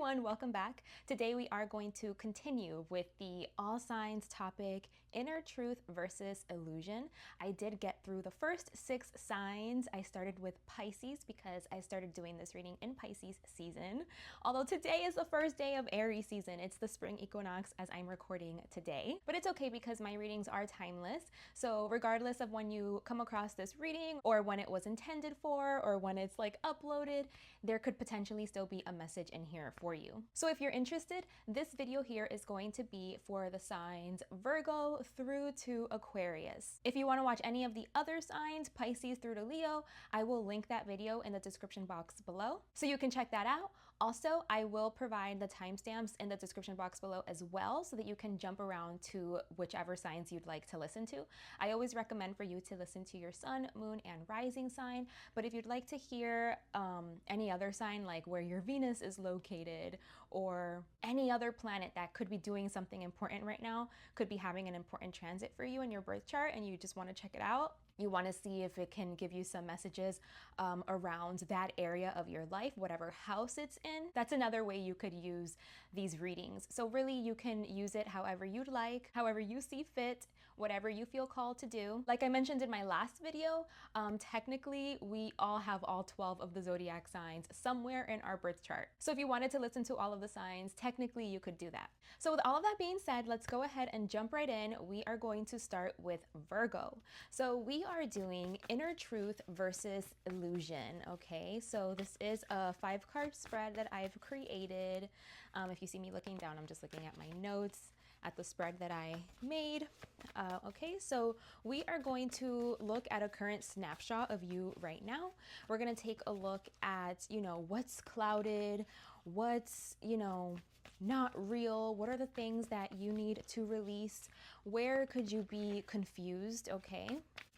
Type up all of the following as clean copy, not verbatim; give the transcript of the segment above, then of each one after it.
everyone, welcome back. Today we are going to continue with the all signs topic, inner truth versus illusion. I did get through the first 6 signs. I started with Pisces because I started doing this reading in Pisces season. Although today is the first day of Aries season. It's the spring equinox as I'm recording today. But it's okay because my readings are timeless. So regardless of when you come across this reading or when it was intended for or when it's like uploaded, there could potentially still be a message in here for you. So if you're interested, this video here is going to be for the signs Virgo through to Aquarius. If you want to watch any of the other signs, Pisces through to Leo, I will link that video in the description box below, so you can check that out. Also, I will provide the timestamps in the description box below as well, so that you can jump around to whichever signs you'd like to listen to. I always recommend for you to listen to your sun, moon, and rising sign, but if you'd like to hear any other sign, like where your Venus is located or any other planet that could be doing something important right now, could be having an important transit for you in your birth chart, and you just want to check it out, you want to see if it can give you some messages around that area of your life, whatever house it's in, that's another way you could use these readings. So really you can use it however you'd like, however you see fit, whatever you feel called to do. Like I mentioned in my last video, technically we all have all 12 of the zodiac signs somewhere in our birth chart. So if you wanted to listen to all of the signs, technically you could do that. So with all of that being said, let's go ahead and jump right in. We are going to start with Virgo. So we are doing inner truth versus illusion. Okay, so this is a 5-card spread that I've created. If you see me looking down, I'm just looking at my notes at the spread that I made. Okay, so we are going to look at a current snapshot of you right now. We're going to take a look at, what's clouded, what's, not real, what are the things that you need to release, where could you be confused, okay?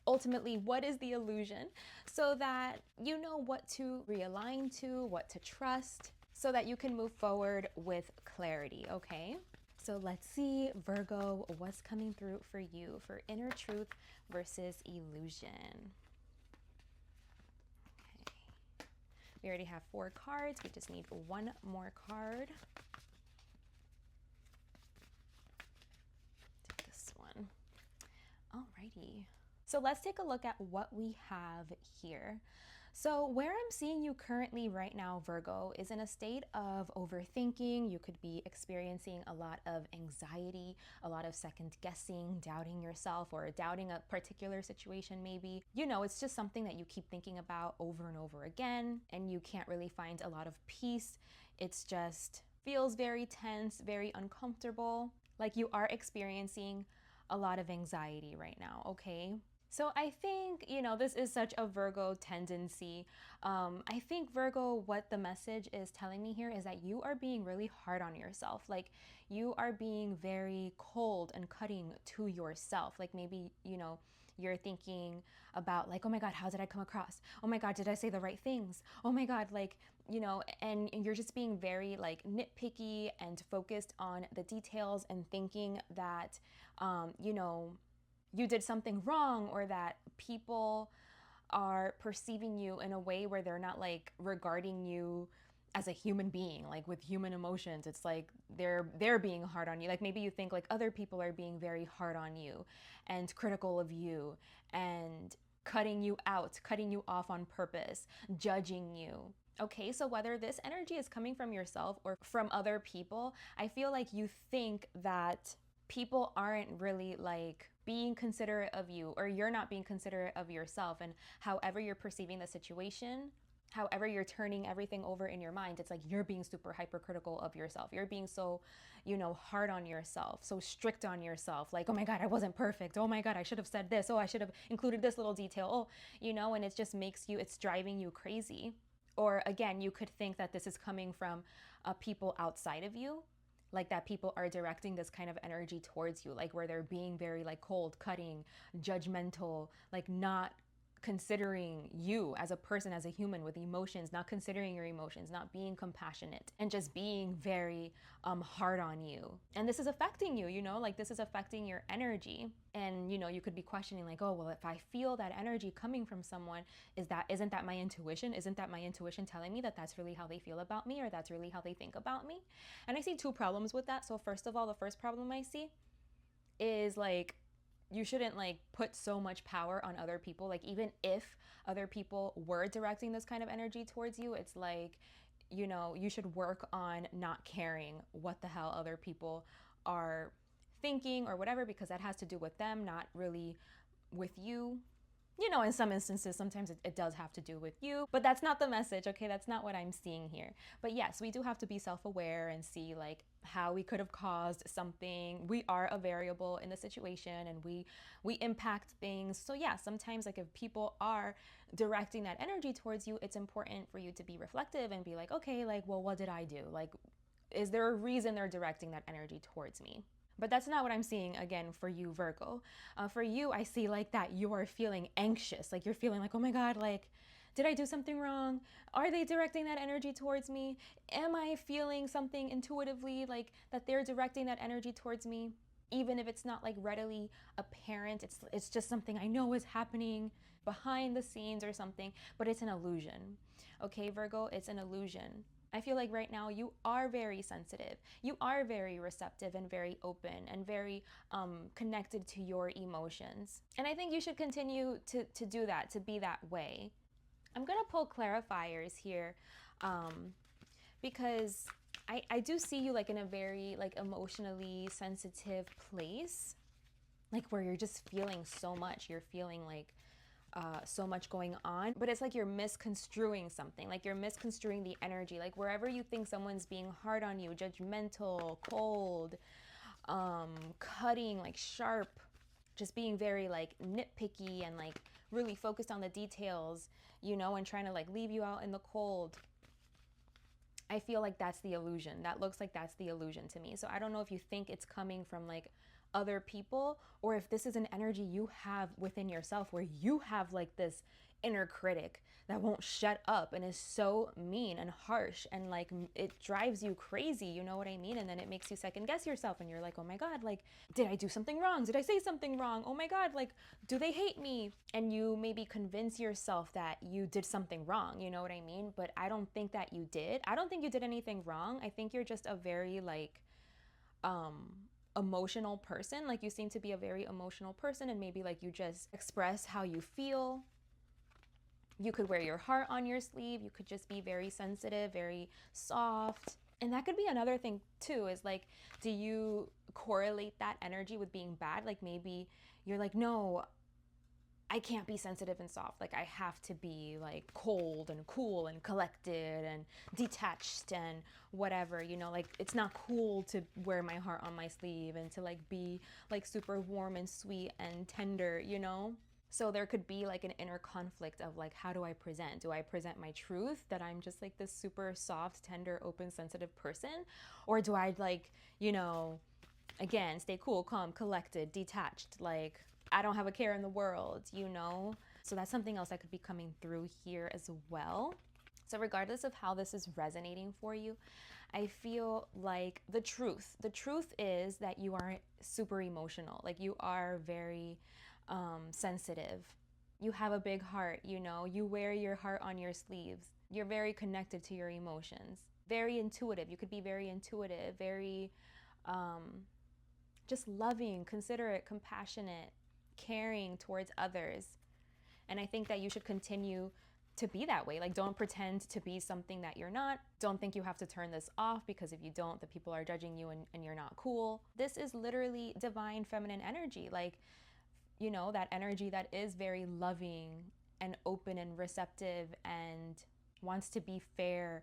Ultimately, what is the illusion, so that you know what to realign to, what to trust, so that you can move forward with clarity, okay? So let's see, Virgo, what's coming through for you for inner truth versus illusion. Okay. We already have 4 cards. We just need 1 more card. Take this one. Alrighty. So let's take a look at what we have here. So where I'm seeing you currently right now, Virgo, is in a state of overthinking. You could be experiencing a lot of anxiety, a lot of second guessing, doubting yourself or doubting a particular situation maybe. It's just something that you keep thinking about over and over again, and you can't really find a lot of peace. It's just feels very tense, very uncomfortable. Like you are experiencing a lot of anxiety right now, okay? So I think, this is such a Virgo tendency. I think Virgo, what the message is telling me here is that you are being really hard on yourself. Like you are being very cold and cutting to yourself. Like maybe, you're thinking about like, oh my God, how did I come across? Oh my God, did I say the right things? Oh my God, like, and you're just being very like nitpicky and focused on the details and thinking that, you did something wrong, or that people are perceiving you in a way where they're not like regarding you as a human being, like with human emotions. It's like they're being hard on you. Like maybe you think like other people are being very hard on you and critical of you and cutting you out, cutting you off on purpose, judging you. Okay, so whether this energy is coming from yourself or from other people, I feel like you think that people aren't really like being considerate of you, or you're not being considerate of yourself, and however you're perceiving the situation, however you're turning everything over in your mind, it's like you're being super hypercritical of yourself. You're being so, hard on yourself, so strict on yourself. Like, oh my God, I wasn't perfect. Oh my God, I should have said this. Oh, I should have included this little detail. Oh, and it just it's driving you crazy. Or again, you could think that this is coming from people outside of you, like that people are directing this kind of energy towards you, like where they're being very like cold, cutting, judgmental, like not considering you as a person, as a human with emotions, not considering your emotions, not being compassionate, and just being very hard on you. And this is affecting you, you know, like this is affecting your energy. And, you know, you could be questioning like, oh, well, if I feel that energy coming from someone, isn't that my intuition? Isn't that my intuition telling me that that's really how they feel about me, or that's really how they think about me? And I see two problems with that. So first of all, the first problem I see is like, you shouldn't like put so much power on other people. Like even if other people were directing this kind of energy towards you, it's like, you know, you should work on not caring what the hell other people are thinking or whatever, because that has to do with them, not really with you. You know, in some instances, sometimes it does have to do with you, but that's not the message, okay? That's not what I'm seeing here. But yes, we do have to be self-aware and see like how we could have caused something. We are a variable in the situation, and we impact things. So yeah, sometimes like if people are directing that energy towards you, it's important for you to be reflective and be like, okay, like, well, what did I do? Like, is there a reason they're directing that energy towards me? But that's not what I'm seeing, again, for you, Virgo. For you, I see like that you are feeling anxious. Like you're feeling like, oh my God, like, did I do something wrong? Are they directing that energy towards me? Am I feeling something intuitively like that they're directing that energy towards me? Even if it's not like readily apparent, it's just something I know is happening behind the scenes or something, but it's an illusion. Okay, Virgo, it's an illusion. I feel like right now you are very sensitive. You are very receptive and very open and very connected to your emotions. And I think you should continue to do that, to be that way. I'm going to pull clarifiers here because I do see you like in a very like emotionally sensitive place, like where you're just feeling so much. You're feeling like so much going on, but it's like you're misconstruing something, like you're misconstruing the energy, like wherever you think someone's being hard on you, judgmental, cold, cutting, like sharp, just being very like nitpicky and like really focused on the details, you know, and trying to like leave you out in the cold. I feel like that's the illusion. That looks like that's the illusion to me. So I don't know if you think it's coming from like other people, or if this is an energy you have within yourself where you have like this inner critic that won't shut up and is so mean and harsh, and like it drives you crazy, you know what I mean? And then it makes you second guess yourself, and you're like, oh my God, like, did I do something wrong? Did I say something wrong? Oh my God, like, do they hate me? And you maybe convince yourself that you did something wrong, you know what I mean? But I don't think that you did. I don't think you did anything wrong. I think you're just a very like emotional person. Like you seem to be a very emotional person, and maybe like you just express how you feel. You could wear your heart on your sleeve. You could just be very sensitive, very soft. And that could be another thing too, is like, do you correlate that energy with being bad? Like maybe you're like, no, I can't be sensitive and soft. Like I have to be like cold and cool and collected and detached and whatever, you know, like it's not cool to wear my heart on my sleeve and to like be like super warm and sweet and tender, you know? So there could be like an inner conflict of like, how do I present? Do I present my truth, that I'm just like this super soft, tender, open, sensitive person? Or do I like, you know, again, stay cool, calm, collected, detached, like I don't have a care in the world, you know? So that's something else that could be coming through here as well. So regardless of how this is resonating for you, I feel like the truth is that you are super emotional. Like you are very sensitive. You have a big heart, you know? You wear your heart on your sleeves. You're very connected to your emotions. Very intuitive. You could be very intuitive, very just loving, considerate, compassionate, caring towards others. And I think that you should continue to be that way. Like don't pretend to be something that you're not. Don't think you have to turn this off, because if you don't, the people are judging you and you're not cool. This is literally divine feminine energy. Like, you know, that energy that is very loving and open and receptive and wants to be fair,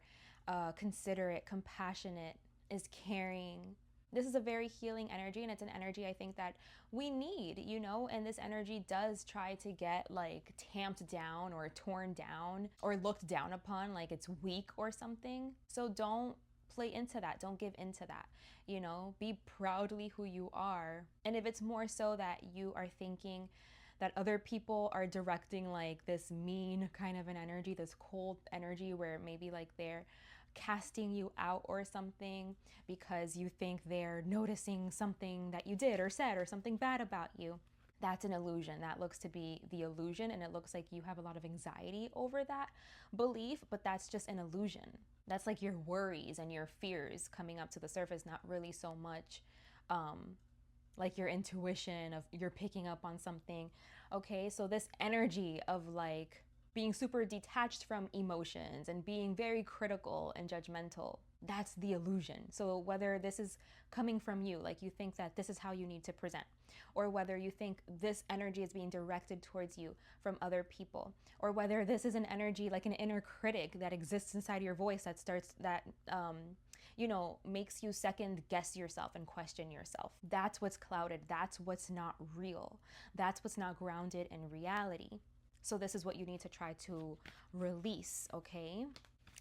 considerate, compassionate, is caring. This is a very healing energy, and it's an energy I think that we need, you know, and this energy does try to get like tamped down or torn down or looked down upon like it's weak or something. So don't play into that. Don't give into that, you know, be proudly who you are. And if it's more so that you are thinking that other people are directing like this mean kind of an energy, this cold energy where maybe like they're casting you out or something because you think they're noticing something that you did or said or something bad about you. That's an illusion. That looks to be the illusion, and it looks like you have a lot of anxiety over that belief, but that's just an illusion. That's like your worries and your fears coming up to the surface, not really so much like your intuition of you're picking up on something. Okay, so this energy of like being super detached from emotions and being very critical and judgmental, that's the illusion. So whether this is coming from you, like you think that this is how you need to present, or whether you think this energy is being directed towards you from other people, or whether this is an energy like an inner critic that exists inside your voice that starts that you know, makes you second guess yourself and question yourself. That's what's clouded. That's what's not real. That's what's not grounded in reality. So this is what you need to try to release, okay?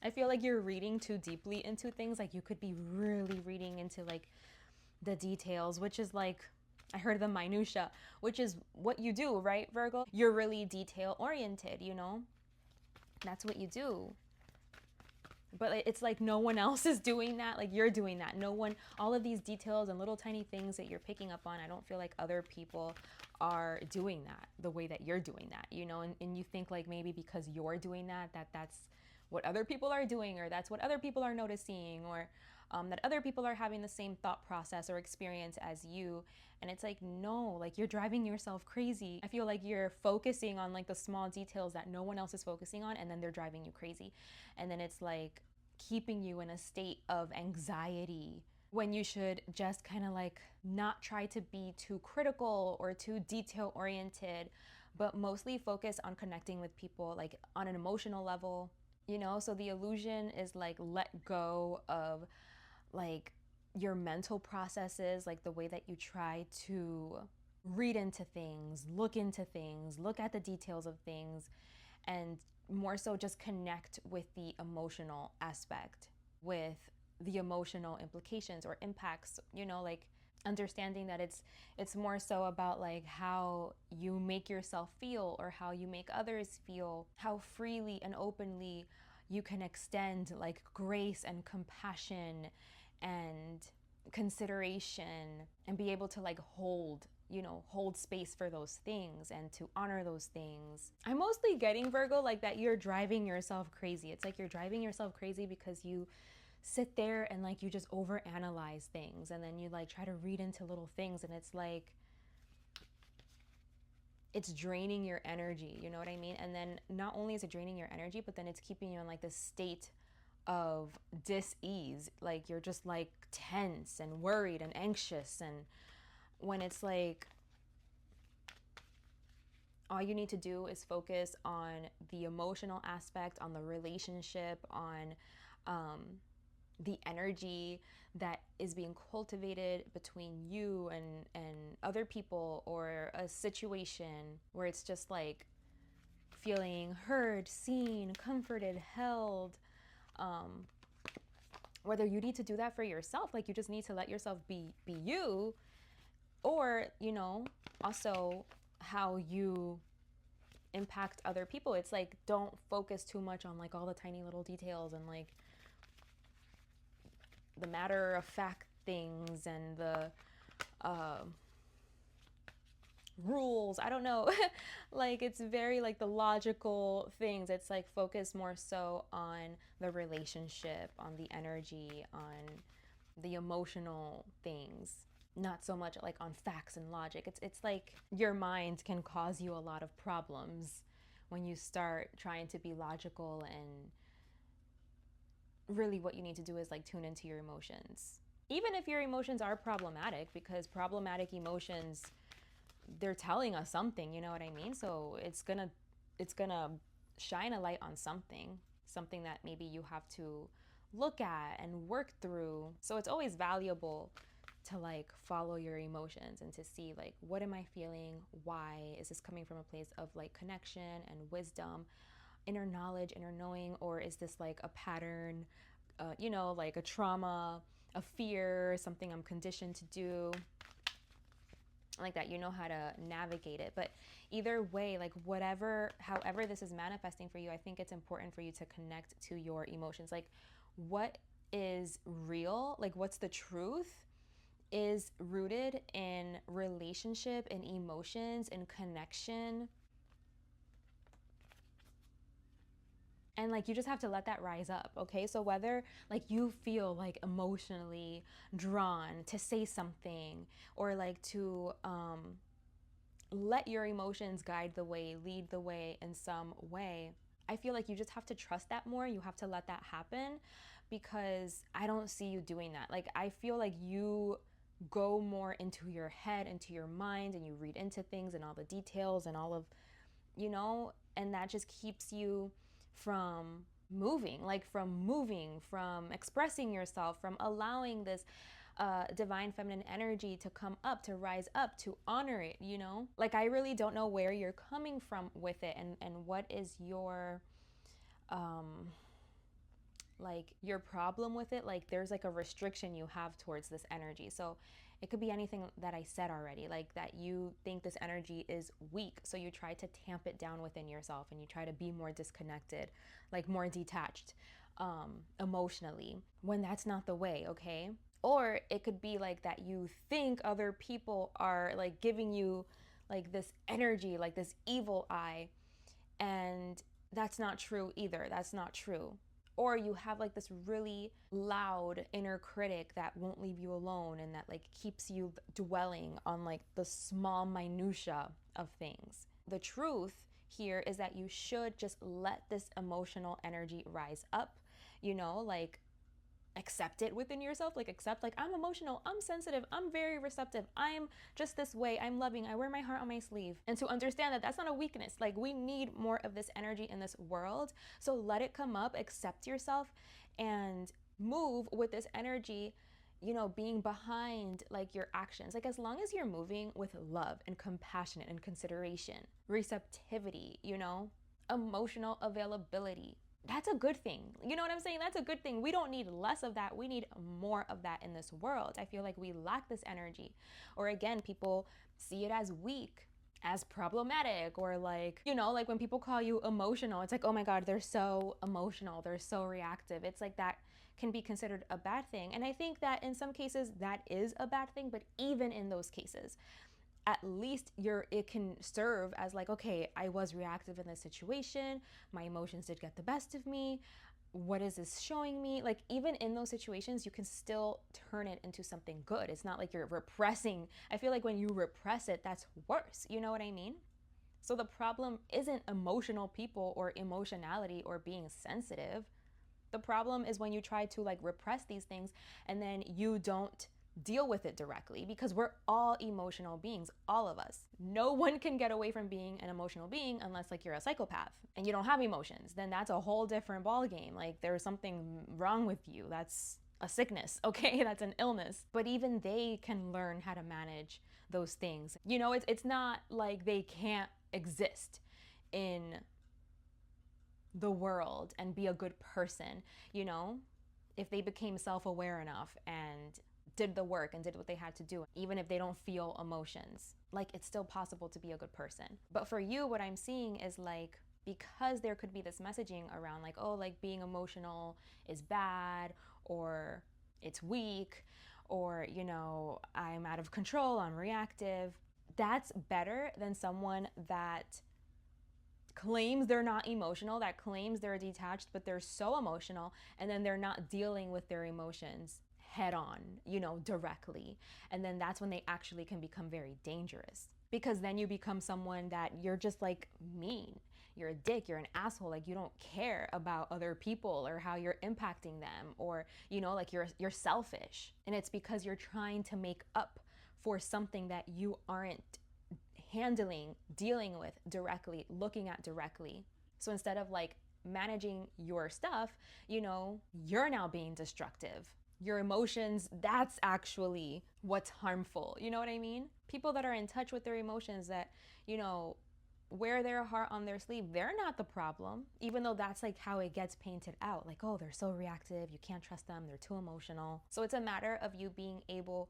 I feel like you're reading too deeply into things. Like you could be really reading into like the details, which is like, I heard the minutia, which is what you do, right, Virgo? You're really detail oriented, you know? That's what you do. But it's like no one else is doing that. Like you're doing that. No one, all of these details and little tiny things that you're picking up on, I don't feel like other people are doing that the way that you're doing that, you know? And you think like maybe because you're doing that, that's what other people are doing, or that's what other people are noticing, or that other people are having the same thought process or experience as you. And it's like, no, like you're driving yourself crazy. I feel like you're focusing on like the small details that no one else is focusing on, and then they're driving you crazy. And then it's like keeping you in a state of anxiety when you should just kind of like not try to be too critical or too detail oriented, but mostly focus on connecting with people like on an emotional level, you know? So the illusion is like let go of like your mental processes, like the way that you try to read into things, look at the details of things, and more so just connect with the emotional aspect, with the emotional implications or impacts, you know, like understanding that it's more so about like how you make yourself feel or how you make others feel, how freely and openly you can extend like grace and compassion and consideration and be able to like hold, you know, hold space for those things and to honor those things. I'm mostly getting, Virgo, like that you're driving yourself crazy. It's like you're driving yourself crazy because you sit there and like you just overanalyze things, and then you like try to read into little things, and it's like it's draining your energy, you know what I mean? And then not only is it draining your energy, but then it's keeping you in like this state of dis-ease. Like you're just like tense and worried and anxious, and when it's like all you need to do is focus on the emotional aspect, on the relationship, on the energy that is being cultivated between you and other people, or a situation where it's just like feeling heard, seen, comforted, held. Whether you need to do that for yourself, like you just need to let yourself be you, or, you know, also how you impact other people. It's like don't focus too much on like all the tiny little details and like the matter of fact things and the rules. I don't know. Like it's very like the logical things. It's like focus more so on the relationship, on the energy, on the emotional things, not so much like on facts and logic. It's like your mind can cause you a lot of problems when you start trying to be logical, and really what you need to do is like tune into your emotions. Even if your emotions are problematic, because problematic emotions, they're telling us something, you know what I mean? So it's gonna shine a light on something that maybe you have to look at and work through. So it's always valuable to like follow your emotions and to see like, what am I feeling? Why is this coming from a place of like connection and wisdom, inner knowledge, inner knowing, or is this like a pattern, you know, like a trauma, a fear, something I'm conditioned to do? like that, you know how to navigate it. But either way, like whatever, however this is manifesting for you, I think it's important for you to connect to your emotions. Like what is real, like what's the truth, is rooted in relationship and emotions and connection. And like you just have to let that rise up, okay? So whether like you feel like emotionally drawn to say something, or like to let your emotions guide the way, lead the way in some way, I feel like you just have to trust that more. You have to let that happen, because I don't see you doing that. Like I feel like you go more into your head, into your mind, and you read into things and all the details and all of, you know, and that just keeps you from moving, from expressing yourself, from allowing this divine feminine energy to come up, to rise up, to honor it, you know? Like I really don't know where you're coming from with it, and what is your like your problem with it. Like there's like a restriction you have towards this energy. So it could be anything that I said already, like that you think this energy is weak, so you try to tamp it down within yourself, and you try to be more disconnected, like more detached emotionally, when that's not the way, okay? Or it could be like that you think other people are like giving you like this energy, like this evil eye, and that's not true either. That's not true. Or you have like this really loud inner critic that won't leave you alone, and that like keeps you dwelling on like the small minutia of things. The truth here is that you should just let this emotional energy rise up, you know, like accept it within yourself. Like accept, like I'm emotional, I'm sensitive, I'm very receptive, I'm just this way, I'm loving, I wear my heart on my sleeve. And to understand that that's not a weakness. Like we need more of this energy in this world. So let it come up, accept yourself, and move with this energy, you know, being behind like your actions. Like as long as you're moving with love and compassion and consideration, receptivity, you know, emotional availability, that's a good thing. You know what I'm saying? That's a good thing. We don't need less of that. We need more of that in this world. I feel like we lack this energy. Or again, people see it as weak, as problematic, or like, you know, like when people call you emotional, it's like, oh my God, they're so emotional, they're so reactive. It's like that can be considered a bad thing. And I think that in some cases that is a bad thing, but even in those cases, at least it can serve as like, okay, I was reactive in this situation, my emotions did get the best of me, what is this showing me? Like even in those situations, you can still turn it into something good. It's not like you're repressing. I feel like when you repress it, that's worse. You know what I mean? So the problem isn't emotional people or emotionality or being sensitive. The problem is when you try to like repress these things, and then you don't deal with it directly, because we're all emotional beings, all of us. No one can get away from being an emotional being unless like you're a psychopath and you don't have emotions. Then that's a whole different ball game. Like there's something wrong with you. That's a sickness, okay? That's an illness. But even they can learn how to manage those things. You know, it's not like they can't exist in the world and be a good person, you know, if they became self-aware enough and did the work and did what they had to do, even if they don't feel emotions, like it's still possible to be a good person. But for you, what I'm seeing is like, because there could be this messaging around like, oh, like being emotional is bad, or it's weak, or, you know, I'm out of control, I'm reactive. That's better than someone that claims they're not emotional, that claims they're detached, but they're so emotional, and then they're not dealing with their emotions head on, you know, directly. And then that's when they actually can become very dangerous, because then you become someone that you're just like mean. You're a dick, you're an asshole, like you don't care about other people or how you're impacting them, or, you know, like you're selfish. And it's because you're trying to make up for something that you aren't handling, dealing with directly, looking at directly. So instead of like managing your stuff, you know, you're now being destructive. Your emotions, that's actually what's harmful. You know what I mean? People that are in touch with their emotions, that, you know, wear their heart on their sleeve, they're not the problem, even though that's like how it gets painted out. Like, oh, they're so reactive, you can't trust them, they're too emotional. So it's a matter of you being able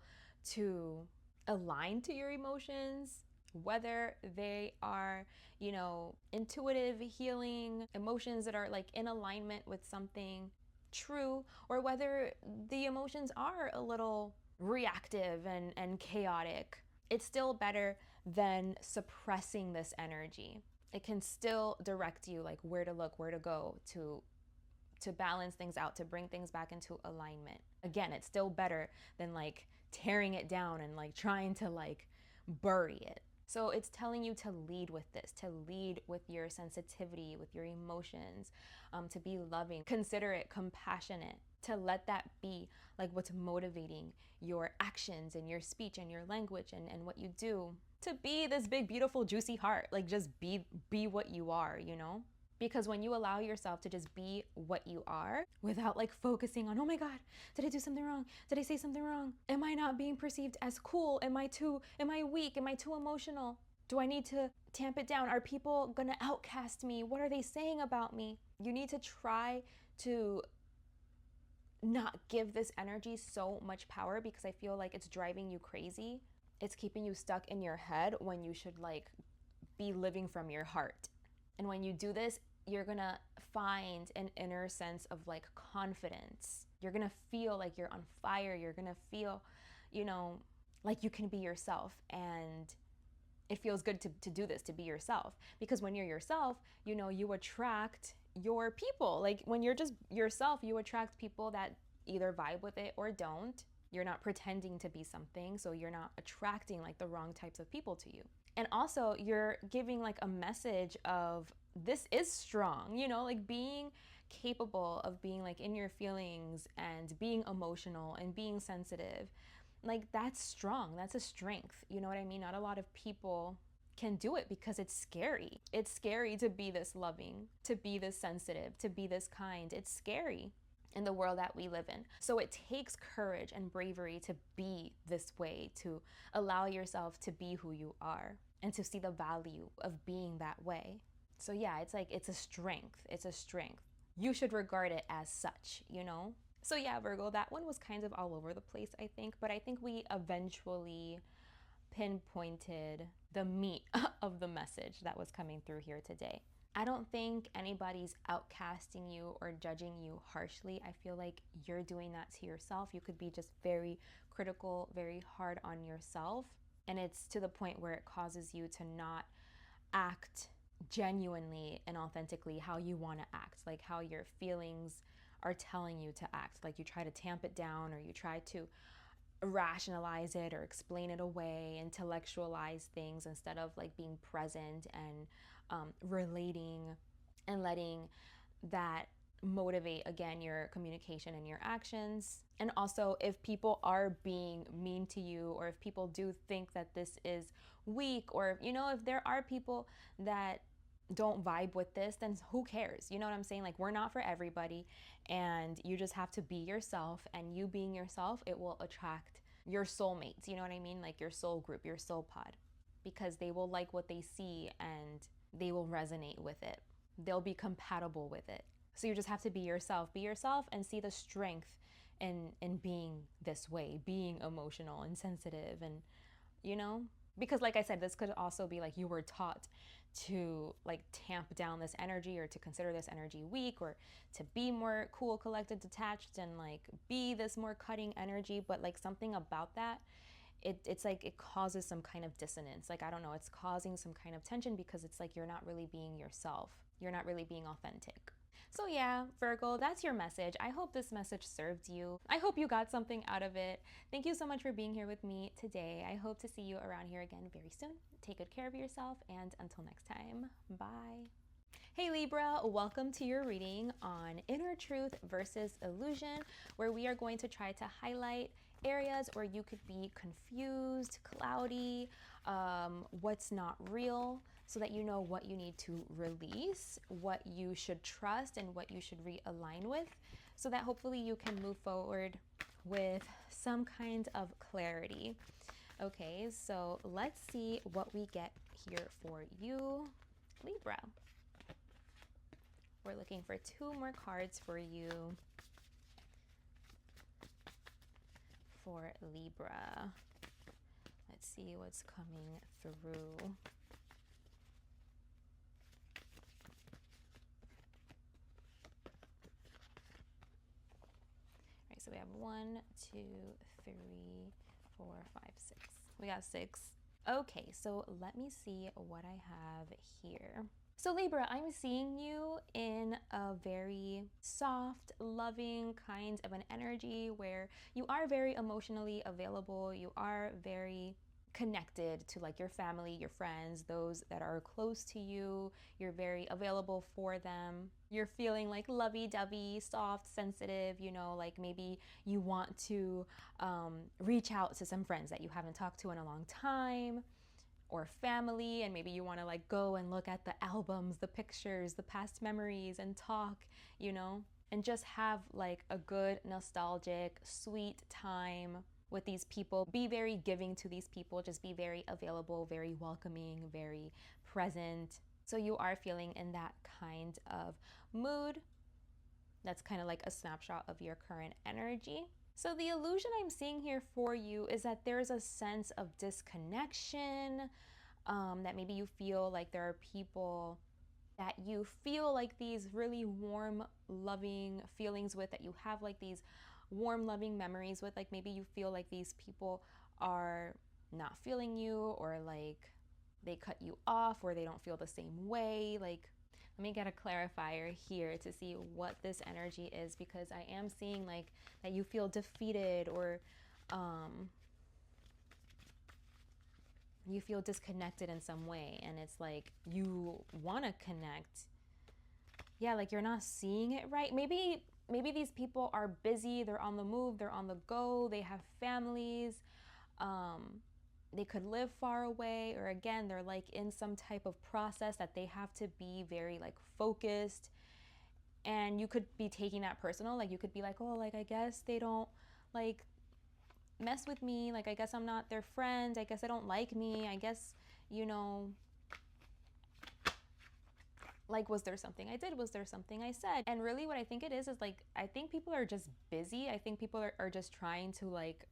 to aligned to your emotions, whether they are, you know, intuitive, healing emotions that are like in alignment with something true, or whether the emotions are a little reactive and chaotic. It's still better than suppressing this energy. It can still direct you like where to look, where to go to balance things out, to bring things back into alignment. Again, it's still better than like tearing it down and like trying to like bury it. So it's telling you to lead with this, to lead with your sensitivity, with your emotions, to be loving, considerate, compassionate, to let that be like what's motivating your actions and your speech and your language and what you do, to be this big, beautiful, juicy heart. Like just be what you are, you know? Because when you allow yourself to just be what you are without like focusing on, oh my God, did I do something wrong? Did I say something wrong? Am I not being perceived as cool? Am I weak? Am I too emotional? Do I need to tamp it down? Are people gonna outcast me? What are they saying about me? You need to try to not give this energy so much power, because I feel like it's driving you crazy. It's keeping you stuck in your head when you should like be living from your heart. And when you do this, you're gonna find an inner sense of like confidence. You're gonna feel like you're on fire. You're gonna feel, you know, like you can be yourself. And it feels good to do this, to be yourself. Because when you're yourself, you know, you attract your people. Like when you're just yourself, you attract people that either vibe with it or don't. You're not pretending to be something, so you're not attracting like the wrong types of people to you. And also you're giving like a message of this is strong, you know, like being capable of being like in your feelings and being emotional and being sensitive. Like that's strong. That's a strength. You know what I mean? Not a lot of people can do it because it's scary. It's scary to be this loving, to be this sensitive, to be this kind. It's scary in the world that we live in. So it takes courage and bravery to be this way, to allow yourself to be who you are and to see the value of being that way. So yeah, it's like, it's a strength. It's a strength. You should regard it as such, you know? So yeah, Virgo, that one was kind of all over the place, I think, but I think we eventually pinpointed the meat of the message that was coming through here today. I don't think anybody's outcasting you or judging you harshly. I feel like you're doing that to yourself. You could be just very critical, very hard on yourself. And it's to the point where it causes you to not act genuinely and authentically how you want to act, like how your feelings are telling you to act. Like you try to tamp it down, or you try to rationalize it or explain it away, intellectualize things instead of like being present and relating and letting that motivate again your communication and your actions. And also, if people are being mean to you, or if people do think that this is weak, or you know, if there are people that don't vibe with this, then who cares? You know what I'm saying? Like, we're not for everybody, and you just have to be yourself. And you being yourself, it will attract your soulmates, you know what I mean? Like your soul group, your soul pod, because they will like what they see and they will resonate with it. They'll be compatible with it. So you just have to be yourself and see the strength in being this way, being emotional and sensitive, and you know, because like I said, this could also be like you were taught to like tamp down this energy, or to consider this energy weak, or to be more cool, collected, detached, and like be this more cutting energy. But like something about that, it's like it causes some kind of dissonance. Like, I don't know, it's causing some kind of tension, because it's like you're not really being yourself. You're not really being authentic. So yeah, Virgo, that's your message. I hope this message served you. I hope you got something out of it. Thank you so much for being here with me today. I hope to see you around here again very soon. Take good care of yourself, and until next time, bye. Hey Libra, welcome to your reading on inner truth versus illusion, where we are going to try to highlight areas where you could be confused, cloudy, what's not real, so that you know what you need to release, what you should trust, and what you should realign with, so that hopefully you can move forward with some kind of clarity. Okay, so let's see what we get here for you, Libra. We're looking for 2 more cards for you for Libra. Let's see what's coming through. So we have 1, 2, 3, 4, 5, 6. We got 6. Okay, so let me see what I have here. So Libra, I'm seeing you in a very soft, loving kind of an energy where you are very emotionally available. You are very connected to like your family, your friends, those that are close to you. You're very available for them. You're feeling like lovey-dovey, soft, sensitive, you know, like maybe you want to reach out to some friends that you haven't talked to in a long time, or family, and maybe you want to like go and look at the albums, the pictures, the past memories and talk, you know, and just have like a good, nostalgic, sweet time with these people. Be very giving to these people, just be very available, very welcoming, very present. So you are feeling in that kind of mood. That's kind of like a snapshot of your current energy. So the illusion I'm seeing here for you is that there's a sense of disconnection, that maybe you feel like there are people that you feel like these really warm, loving feelings with, that you have like these warm, loving memories with. Like maybe you feel like these people are not feeling you, or like they cut you off, or they don't feel the same way. Like, let me get a clarifier here to see what this energy is, because I am seeing like that you feel defeated, or you feel disconnected in some way, and it's like you want to connect. Yeah, like you're not seeing it right. Maybe these people are busy, they're on the move, they're on the go, they have families, they could live far away, or again, they're like in some type of process that they have to be very like focused. And you could be taking that personal. Like you could be like, oh, like I guess they don't like mess with me, like I guess I'm not their friend, I guess they don't like me, I guess, you know, like was there something I did, was there something I said? And really what I think it is like, I think people are just busy. I think people are just trying to like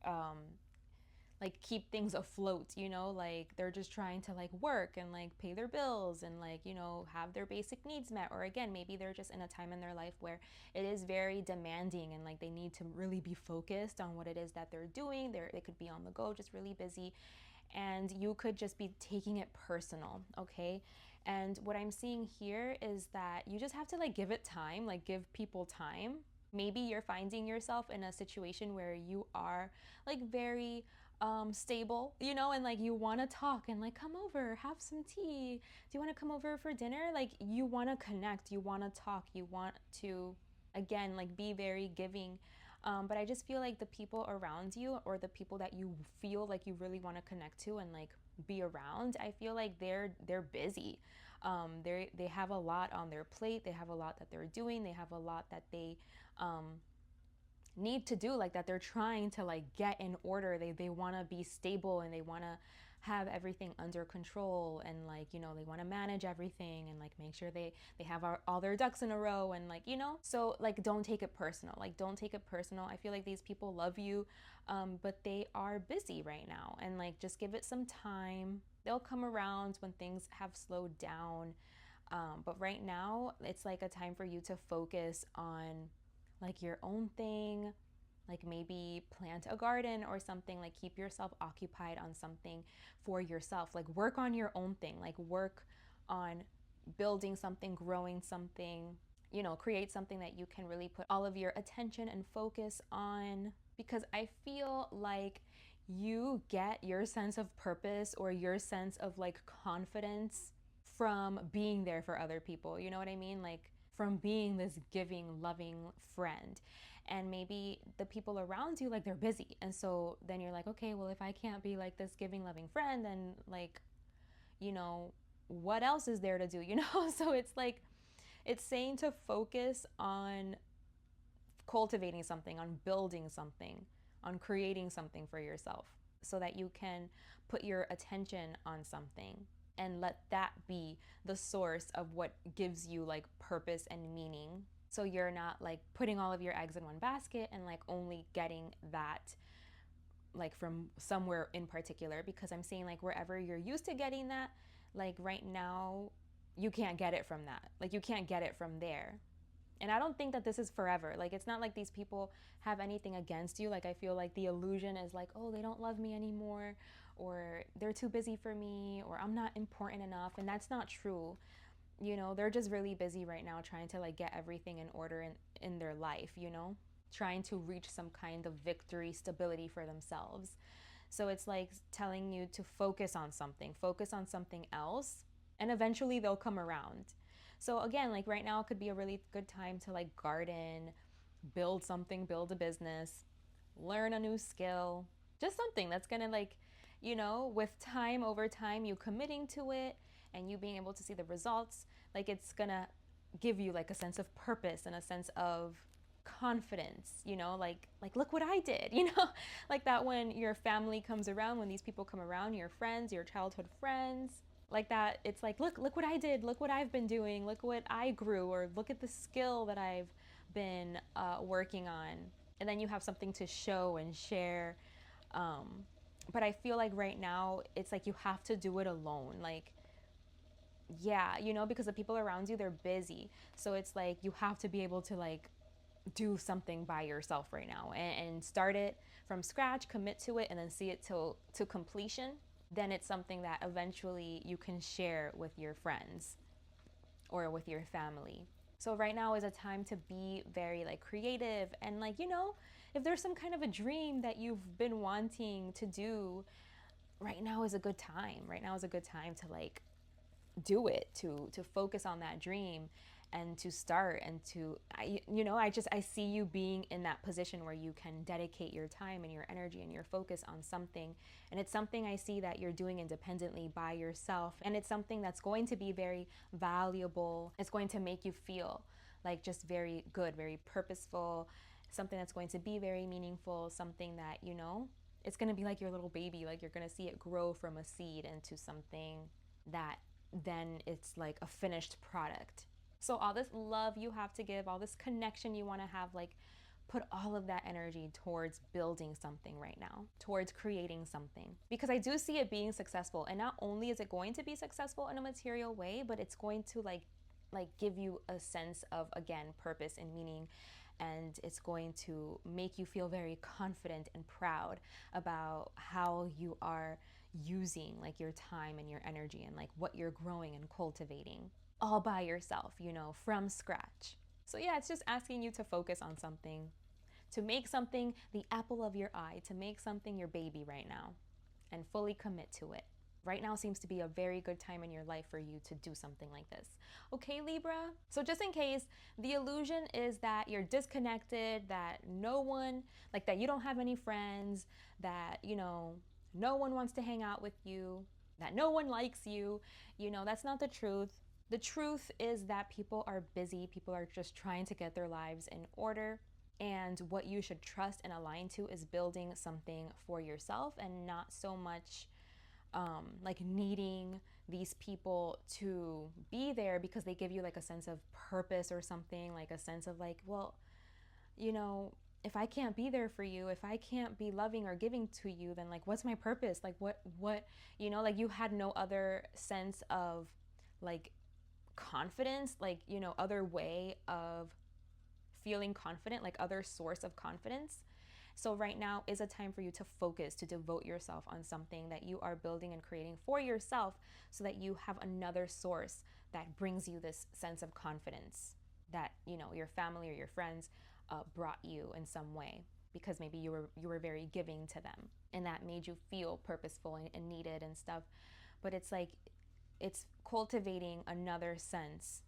keep things afloat, you know, like they're just trying to like work and like pay their bills and like, you know, have their basic needs met. Or again, maybe they're just in a time in their life where it is very demanding and like they need to really be focused on what it is that they're doing. They could be on the go, just really busy, and you could just be taking it personal, okay? And what I'm seeing here is that you just have to like give it time, like give people time. Maybe you're finding yourself in a situation where you are like very stable, you know, and like you want to talk and like come over, have some tea. Do you want to come over for dinner? Like you want to connect, you want to talk, you want to, again, like be very giving. But I just feel like the people around you, or the people that you feel like you really want to connect to and like be around, I feel like they're busy. They have a lot on their plate. They have a lot that they're doing. They have a lot that they need to do, like that they're trying to like get in order. They want to be stable, and they want to have everything under control, and like, you know, they want to manage everything and like make sure they have all their ducks in a row, and like, you know, so like don't take it personal. Like don't take it personal. I feel like these people love you, but they are busy right now, and like just give it some time. They'll come around when things have slowed down, but right now it's like a time for you to focus on like your own thing, like maybe plant a garden or something, like keep yourself occupied on something for yourself, like work on your own thing, like work on building something, growing something, you know, create something that you can really put all of your attention and focus on. Because I feel like you get your sense of purpose or your sense of like confidence from being there for other people, you know what I mean? Like from being this giving, loving friend. And maybe the people around you, like they're busy. And so then you're like, okay, well, if I can't be like this giving, loving friend, then like, you know, what else is there to do, you know? So it's like, it's saying to focus on cultivating something, on building something, on creating something for yourself, so that you can put your attention on something and let that be the source of what gives you like purpose and meaning. So you're not like putting all of your eggs in one basket and like only getting that like from somewhere in particular, because I'm saying like wherever you're used to getting that, like right now, you can't get it from that. Like you can't get it from there. And I don't think that this is forever. Like it's not like these people have anything against you. Like I feel like the illusion is like, oh, they don't love me anymore, or they're too busy for me, or I'm not important enough. And that's not true. You know, they're just really busy right now trying to like get everything in order in their life, you know, trying to reach some kind of victory, stability for themselves. So it's like telling you to focus on something else, and eventually they'll come around. So again, like right now could be a really good time to like garden, build something, build a business, learn a new skill, just something that's gonna like, you know, with time, over time, you committing to it and you being able to see the results, like it's gonna give you like a sense of purpose and a sense of confidence, you know, like look what I did, you know, like that when your family comes around, when these people come around, your friends, your childhood friends, like that, it's like look what I did, look what I've been doing, look what I grew, or look at the skill that I've been working on. And then you have something to show and share. But I feel like right now it's like you have to do it alone. Like, yeah, you know, because the people around you, they're busy. So it's like you have to be able to like do something by yourself right now, and start it from scratch, commit to it, and then see it to completion. Then it's something that eventually you can share with your friends or with your family. So right now is a time to be very like creative, and like, you know, if there's some kind of a dream that you've been wanting to do, right now is a good time. Right now is a good time to like do it, to focus on that dream and to start, and to you know, I see you being in that position where you can dedicate your time and your energy and your focus on something. And it's something I see that you're doing independently by yourself, and it's something that's going to be very valuable. It's going to make you feel like just very good, very purposeful, something that's going to be very meaningful, something that, you know, it's going to be like your little baby. Like you're going to see it grow from a seed into something that then it's like a finished product. So all this love you have to give, all this connection you want to have, like put all of that energy towards building something right now, towards creating something. Because I do see it being successful. And not only is it going to be successful in a material way, but it's going to like give you a sense of, again, purpose and meaning. And it's going to make you feel very confident and proud about how you are using like your time and your energy, and like what you're growing and cultivating all by yourself, you know, from scratch. So yeah, it's just asking you to focus on something, to make something the apple of your eye, to make something your baby right now, and fully commit to it. Right now seems to be a very good time in your life for you to do something like this. Okay, Libra? So just in case, the illusion is that you're disconnected, that no one, like that you don't have any friends, that, you know, no one wants to hang out with you, that no one likes you. You know, that's not the truth. The truth is that people are busy. People are just trying to get their lives in order. And what you should trust and align to is building something for yourself, and not so much like needing these people to be there because they give you like a sense of purpose or something, like a sense of like, well, you know, if I can't be there for you, if I can't be loving or giving to you, then like what's my purpose? Like what, you know, like you had no other sense of like confidence, like, you know, other way of feeling confident, like other source of confidence. So right now is a time for you to focus, to devote yourself on something that you are building and creating for yourself, so that you have another source that brings you this sense of confidence that, you know, your family or your friends brought you in some way, because maybe you were very giving to them, and that made you feel purposeful and needed and stuff. But it's like, it's cultivating another sense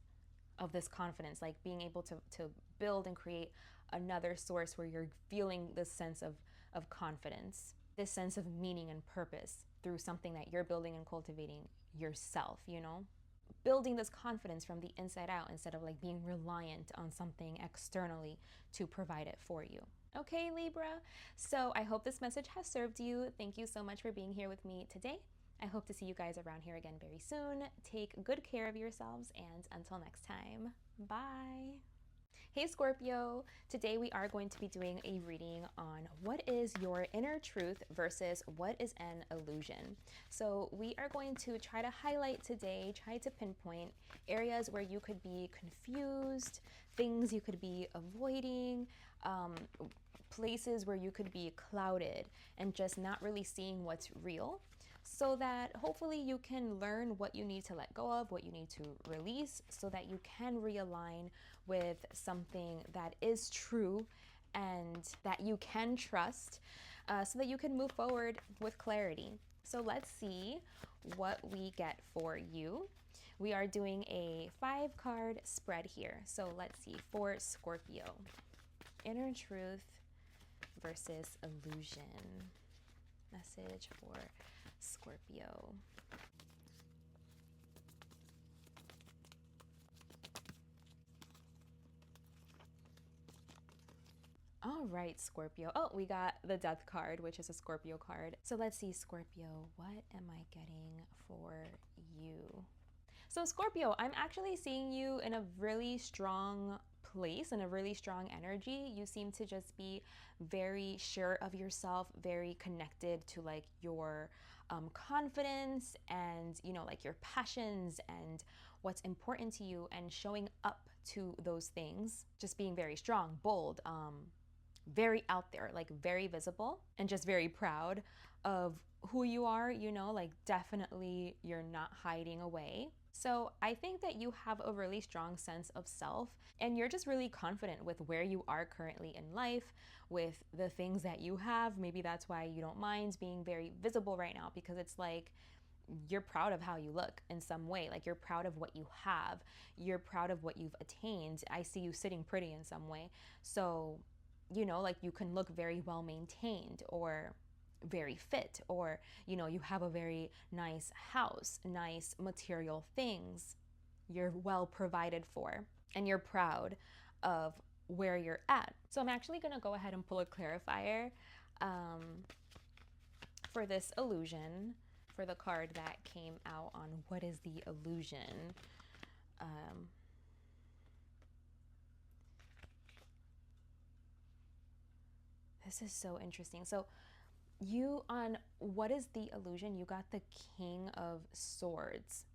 of this confidence, like being able to build and create another source where you're feeling this sense of confidence, this sense of meaning and purpose through something that you're building and cultivating yourself, you know? Building this confidence from the inside out, instead of like being reliant on something externally to provide it for you. Okay, Libra? So I hope this message has served you. Thank you so much for being here with me today. I hope to see you guys around here again very soon. Take good care of yourselves, and until next time, bye. Hey Scorpio, today we are going to be doing a reading on what is your inner truth versus what is an illusion. So we are going to try to highlight today, try to pinpoint areas where you could be confused, things you could be avoiding, places where you could be clouded and just not really seeing what's real, so that hopefully you can learn what you need to let go of, what you need to release, so that you can realign with something that is true and that you can trust, so that you can move forward with clarity. So let's see what we get for you. We are doing a 5-card spread here. So let's see, for Scorpio, inner truth versus illusion. Message for Scorpio. All right, Scorpio. Oh, we got the Death card, which is a Scorpio card. So let's see, Scorpio, what am I getting for you? So Scorpio, I'm actually seeing you in a really strong place, in a really strong energy. You seem to just be very sure of yourself, very connected to like your confidence and, you know, like your passions and what's important to you, and showing up to those things, just being very strong, bold, very out there, like very visible, and just very proud of who you are, you know, like definitely you're not hiding away. So I think that you have a really strong sense of self, and you're just really confident with where you are currently in life, with the things that you have. Maybe that's why you don't mind being very visible right now, because it's like you're proud of how you look in some way. Like you're proud of what you have, you're proud of what you've attained. I see you sitting pretty in some way. So, you know, like you can look very well maintained or very fit, or, you know, you have a very nice house, nice material things, you're well provided for, and you're proud of where you're at. So I'm actually going to go ahead and pull a clarifier for this illusion, for the card that came out on what is the illusion. This is so interesting. So you, on what is the illusion, you got the King of Swords,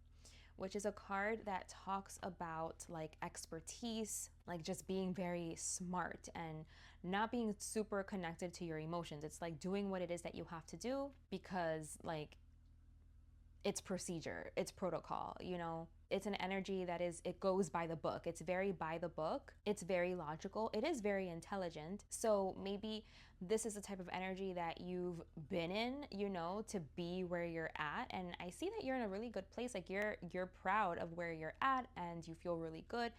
which is a card that talks about like expertise, like just being very smart and not being super connected to your emotions. It's like doing what it is that you have to do because like it's procedure, it's protocol, you know. It's an energy that is, it goes by the book. It's very by the book. It's very logical. It is very intelligent. So maybe this is the type of energy that you've been in, you know, to be where you're at. And I see that you're in a really good place. Like you're proud of where you're at and you feel really good.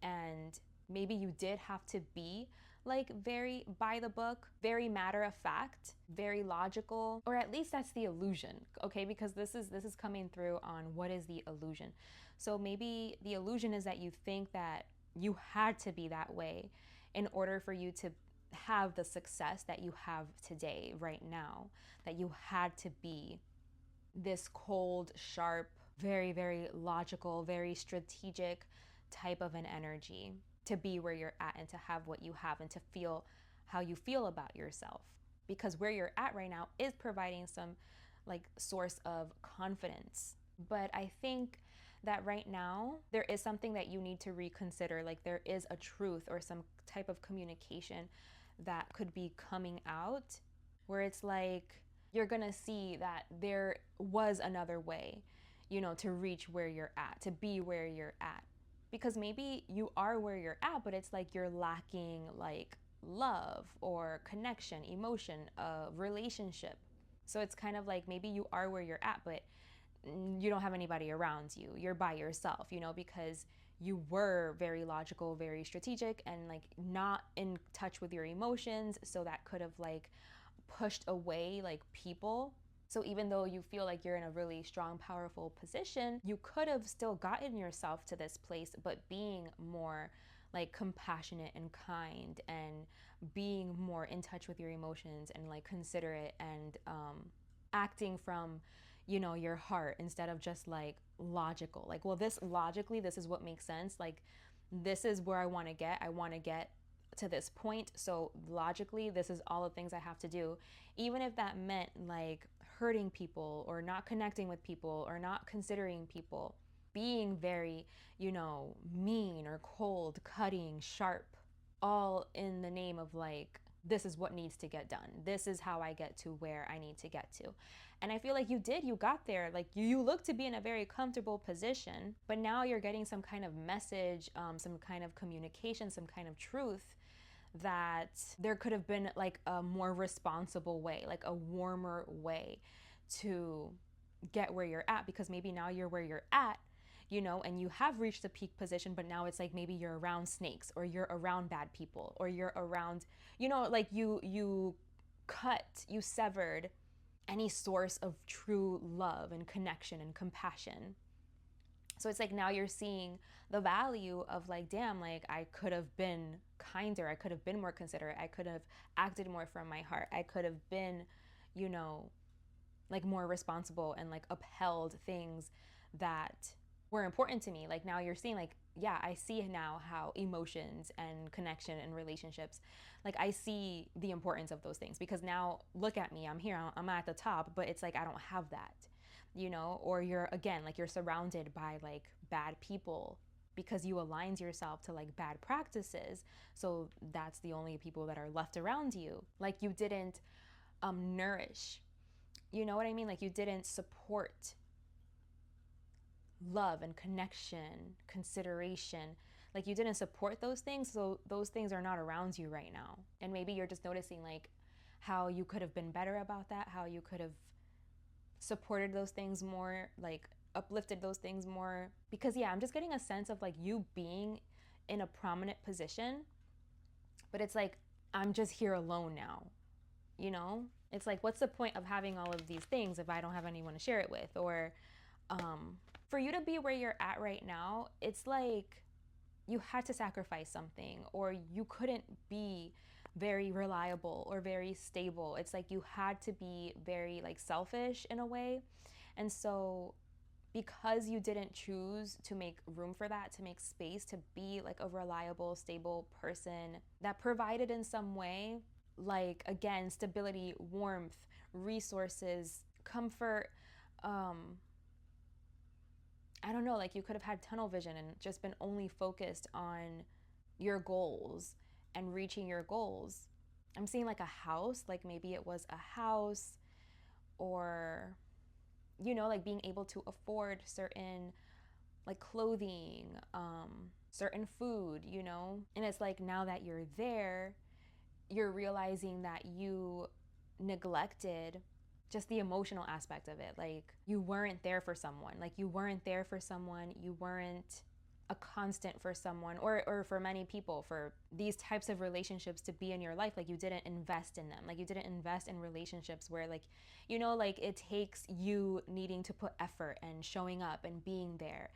And maybe you did have to be like very by the book, very matter of fact, very logical, or at least that's the illusion, okay? Because this is coming through on what is the illusion. So maybe the illusion is that you think that you had to be that way in order for you to have the success that you have today, right now, that you had to be this cold, sharp, very, very logical, very strategic type of an energy to be where you're at and to have what you have and to feel how you feel about yourself. Because where you're at right now is providing some like source of confidence. But I think that right now there is something that you need to reconsider. Like there is a truth or some type of communication that could be coming out where it's like you're gonna see that there was another way, you know, to reach where you're at, to be where you're at. Because maybe you are where you're at, but it's like you're lacking like love or connection, emotion, relationship. So it's kind of like maybe you are where you're at, but you don't have anybody around you. You're by yourself, you know, because you were very logical, very strategic, and like not in touch with your emotions. So that could have like pushed away like people. So even though you feel like you're in a really strong, powerful position, you could have still gotten yourself to this place, but being more like compassionate and kind and being more in touch with your emotions and like considerate and acting from, you know, your heart instead of just like logical. Like, well, this logically, this is what makes sense. Like, this is where I want to get. I want to get to this point. So logically, this is all the things I have to do. Even if that meant like hurting people or not connecting with people or not considering people, being very, mean or cold, cutting, sharp, all in the name of like, this is what needs to get done. This is how I get to where I need to get to. And I feel like you got there. Like you look to be in a very comfortable position, but now you're getting some kind of message, some kind of communication, some kind of truth that there could have been like a more responsible way, like a warmer way to get where you're at, because maybe now you're where you're at, and you have reached the peak position, but now it's like maybe you're around snakes or you're around bad people or you're around, like you severed any source of true love and connection and compassion. So it's like now you're seeing the value of like, damn, like I could have been kinder. I could have been more considerate. I could have acted more from my heart. I could have been, like more responsible and like upheld things that were important to me. Like now you're seeing like, yeah, I see now how emotions and connection and relationships, like I see the importance of those things, because now look at me, I'm here, I'm at the top, but it's like I don't have that, or you're again, like you're surrounded by like bad people because you aligned yourself to like bad practices. So that's the only people that are left around you. Like you didn't nourish, you know what I mean? Like you didn't support love and connection, consideration. Like you didn't support those things, so those things are not around you right now. And maybe you're just noticing like how you could have been better about that, how you could have supported those things more, like uplifted those things more. Because yeah, I'm just getting a sense of like you being in a prominent position, but it's like I'm just here alone now, It's like, what's the point of having all of these things if I don't have anyone to share it with? Or for you to be where you're at right now, it's like you had to sacrifice something, or you couldn't be very reliable or very stable. It's like you had to be very like selfish in a way. And so because you didn't choose to make room for that, to make space to be like a reliable, stable person that provided in some way, like again, stability, warmth, resources, comfort, I don't know, like you could have had tunnel vision and just been only focused on your goals and reaching your goals. I'm seeing like a house, like maybe it was a house, or, like being able to afford certain like clothing, certain food, And it's like now that you're there, you're realizing that you neglected just the emotional aspect of it. Like you weren't there for someone. You weren't a constant for someone, or for many people, for these types of relationships to be in your life. Like you didn't invest in them. Like you didn't invest in relationships where like, like it takes you needing to put effort and showing up and being there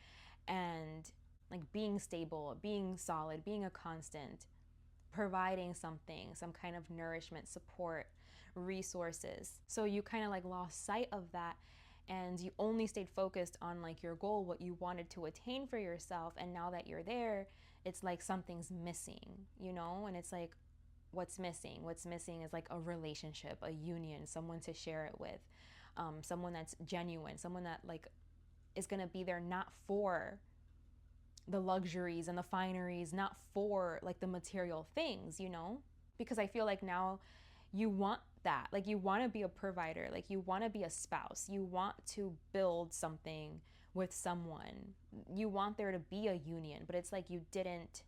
and like being stable, being solid, being a constant, providing something, some kind of nourishment, support, resources. So you kind of like lost sight of that, and you only stayed focused on like your goal, what you wanted to attain for yourself. And now that you're there, it's like something's missing, And it's like, what's missing? What's missing is like a relationship, a union, someone to share it with, someone that's genuine, someone that like is gonna be there not for the luxuries and the fineries, not for like the material things, Because I feel like now you want that. Like you want to be a provider, like you want to be a spouse, you want to build something with someone, you want there to be a union, but it's like you didn't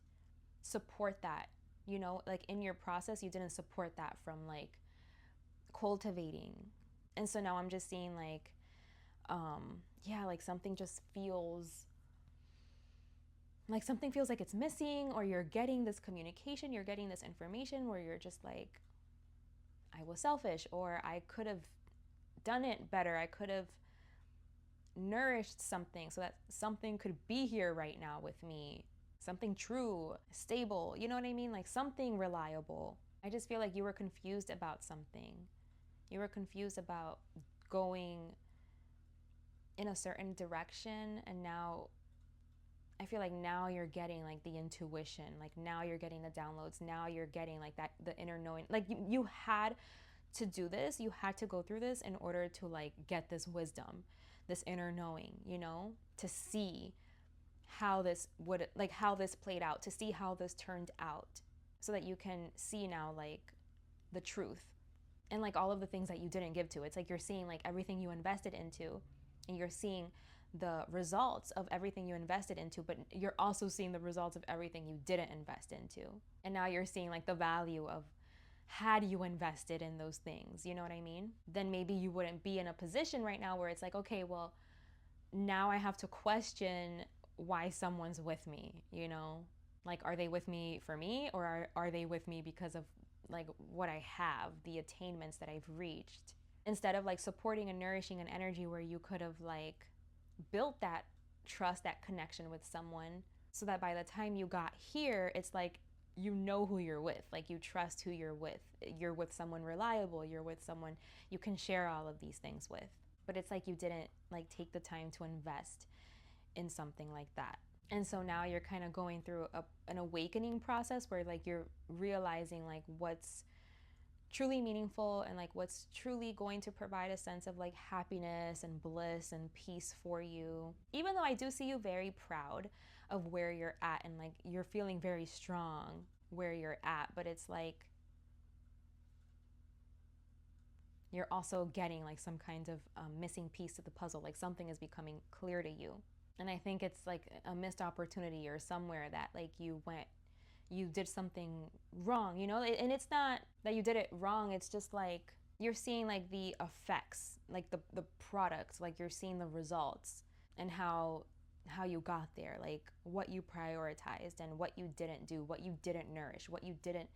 support that, like in your process, you didn't support that from like cultivating. And so now I'm just seeing like, like something feels like it's missing, or you're getting this communication, you're getting this information where you're just like, I was selfish, or I could have done it better. I could have nourished something so that something could be here right now with me. Something true, stable, you know what I mean? Like something reliable. I just feel like you were confused about something. You were confused about going in a certain direction, and now I feel like now you're getting like the intuition, like now you're getting the downloads, now you're getting like that, the inner knowing. Like you had to do this, you had to go through this in order to like get this wisdom, this inner knowing, you know, to see how this would, like how this played out, to see how this turned out, so that you can see now like the truth and like all of the things that you didn't give to. It's like you're seeing like everything you invested into, and you're seeing the results of everything you invested into, but you're also seeing the results of everything you didn't invest into. And now you're seeing like the value of, had you invested in those things, you know what I mean? Then maybe you wouldn't be in a position right now where it's like, okay, well, now I have to question why someone's with me, you know? Like, are they with me for me, or are they with me because of like what I have, the attainments that I've reached? Instead of like supporting and nourishing an energy where you could have like built that trust, that connection with someone, so that by the time you got here, it's like, you know who you're with, like you trust who you're with. You're with someone reliable, you're with someone you can share all of these things with. But it's like you didn't like take the time to invest in something like that. And so now you're kind of going through an awakening process where like you're realizing like what's truly meaningful and like what's truly going to provide a sense of like happiness and bliss and peace for you. Even though I do see you very proud of where you're at, and like you're feeling very strong where you're at, but it's like you're also getting like some kind of missing piece to the puzzle, like something is becoming clear to you. And I think it's like a missed opportunity or somewhere that like you did something wrong, you know? And it's not that you did it wrong, it's just like you're seeing like the effects, like the products, like you're seeing the results and how you got there, like what you prioritized and what you didn't do, what you didn't nourish, what you didn't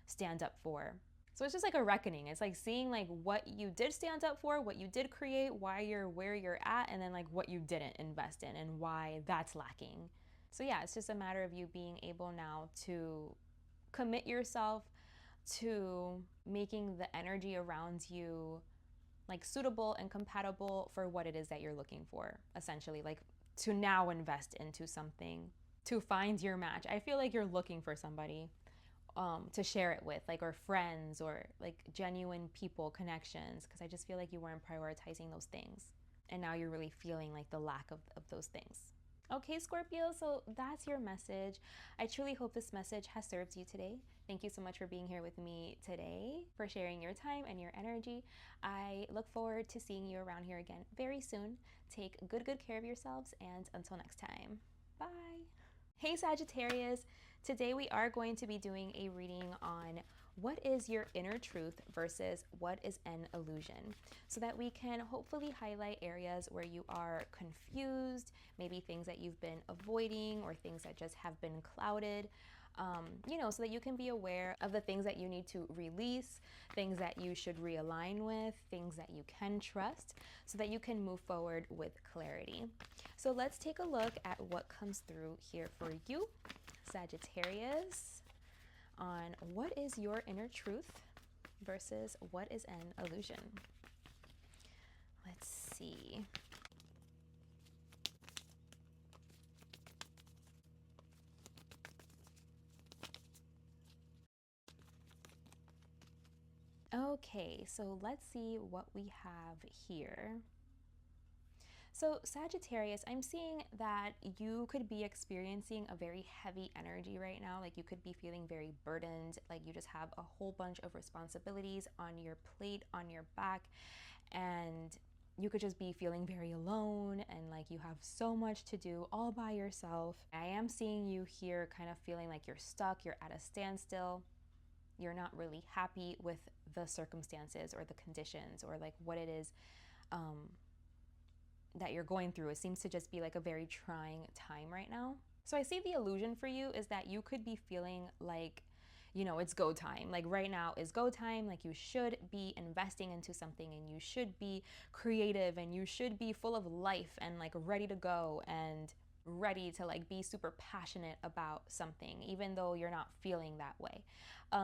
stand up for. So it's just like a reckoning. It's like seeing like what you did stand up for, what you did create, why you're where you're at, and then like what you didn't invest in and why that's lacking. So yeah, it's just a matter of you being able now to commit yourself to making the energy around you like suitable and compatible for what it is that you're looking for, essentially. Like to now invest into something, to find your match. I feel like you're looking for somebody to share it with, like, or friends, or like genuine people, connections, because I just feel like you weren't prioritizing those things. And now you're really feeling like the lack of those things. Okay, Scorpio, so that's your message. I truly hope this message has served you today. Thank you so much for being here with me today, for sharing your time and your energy. I look forward to seeing you around here again very soon. Take good care of yourselves, and until next time, bye. Hey Sagittarius, today we are going to be doing a reading on what is your inner truth versus what is an illusion, so that we can hopefully highlight areas where you are confused, maybe things that you've been avoiding or things that just have been clouded, you know, so that you can be aware of the things that you need to release, things that you should realign with, things that you can trust, so that you can move forward with clarity. So let's take a look at what comes through here for you, Sagittarius, on what is your inner truth versus what is an illusion. Let's see. Okay, so let's see what we have here. So Sagittarius, I'm seeing that you could be experiencing a very heavy energy right now. Like you could be feeling very burdened, like you just have a whole bunch of responsibilities on your plate, on your back, and you could just be feeling very alone and like you have so much to do all by yourself. I am seeing you here kind of feeling like you're stuck, you're at a standstill. You're not really happy with the circumstances or the conditions or like what it is that you're going through. It seems to just be like a very trying time right now. So I see the illusion for you is that you could be feeling like, you know, it's go time. Like right now is go time. Like you should be investing into something and you should be creative and you should be full of life and like ready to go and ready to like be super passionate about something, even though you're not feeling that way.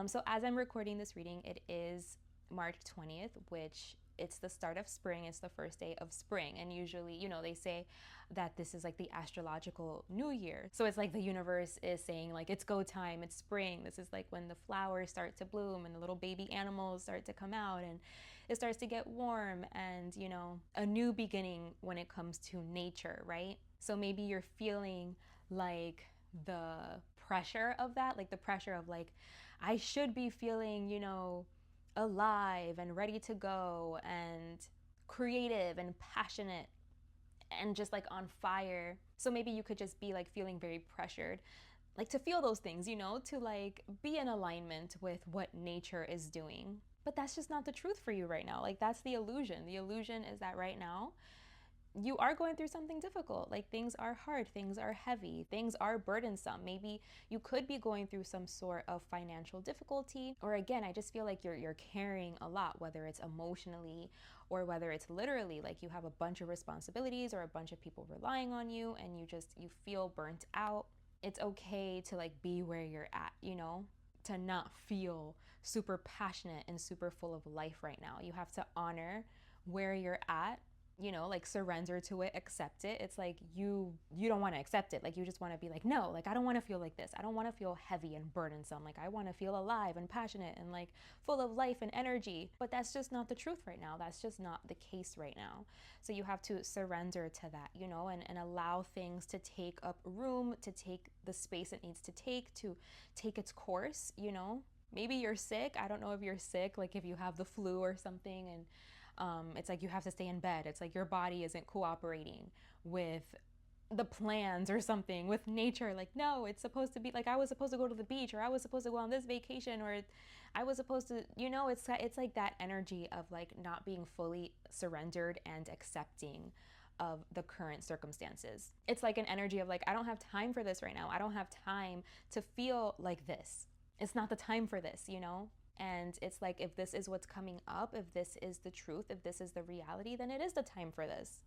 So as I'm recording this reading, it is March 20th, which it's the start of spring. It's the first day of spring. And usually, you know, they say that this is like the astrological new year. So it's like the universe is saying like, it's go time, it's spring. This is like when the flowers start to bloom and the little baby animals start to come out and it starts to get warm and, you know, a new beginning when it comes to nature, right? So maybe you're feeling like the pressure of that, like the pressure of like, I should be feeling, you know, alive and ready to go and creative and passionate and just like on fire. So maybe you could just be like feeling very pressured, like to feel those things, you know, to like be in alignment with what nature is doing. But that's just not the truth for you right now. Like that's the illusion. The illusion is that right now you are going through something difficult. Like things are hard, things are heavy, things are burdensome. Maybe you could be going through some sort of financial difficulty. Or again, I just feel like you're carrying a lot, whether it's emotionally or whether it's literally like you have a bunch of responsibilities or a bunch of people relying on you and you feel burnt out. It's okay to like be where you're at, you know, to not feel super passionate and super full of life right now. You have to honor where you're at, you know, like surrender to it, accept it. It's like you don't want to accept it. Like you just want to be like, no, like I don't want to feel like this. I don't want to feel heavy and burdensome. Like I want to feel alive and passionate and like full of life and energy. But that's just not the truth right now. That's just not the case right now. So you have to surrender to that, you know, and allow things to take up room, to take the space it needs to take its course, you know. Maybe you're sick. I don't know if you're sick, like if you have the flu or something and it's like you have to stay in bed. It's like your body isn't cooperating with the plans or something, with nature. Like, no, it's supposed to be like I was supposed to go to the beach or I was supposed to go on this vacation or I was supposed to, you know, it's like that energy of like not being fully surrendered and accepting of the current circumstances. It's like an energy of like, I don't have time for this right now. I don't have time to feel like this. It's not the time for this, you know? And it's like, if this is what's coming up, if this is the truth, if this is the reality, then it is the time for this.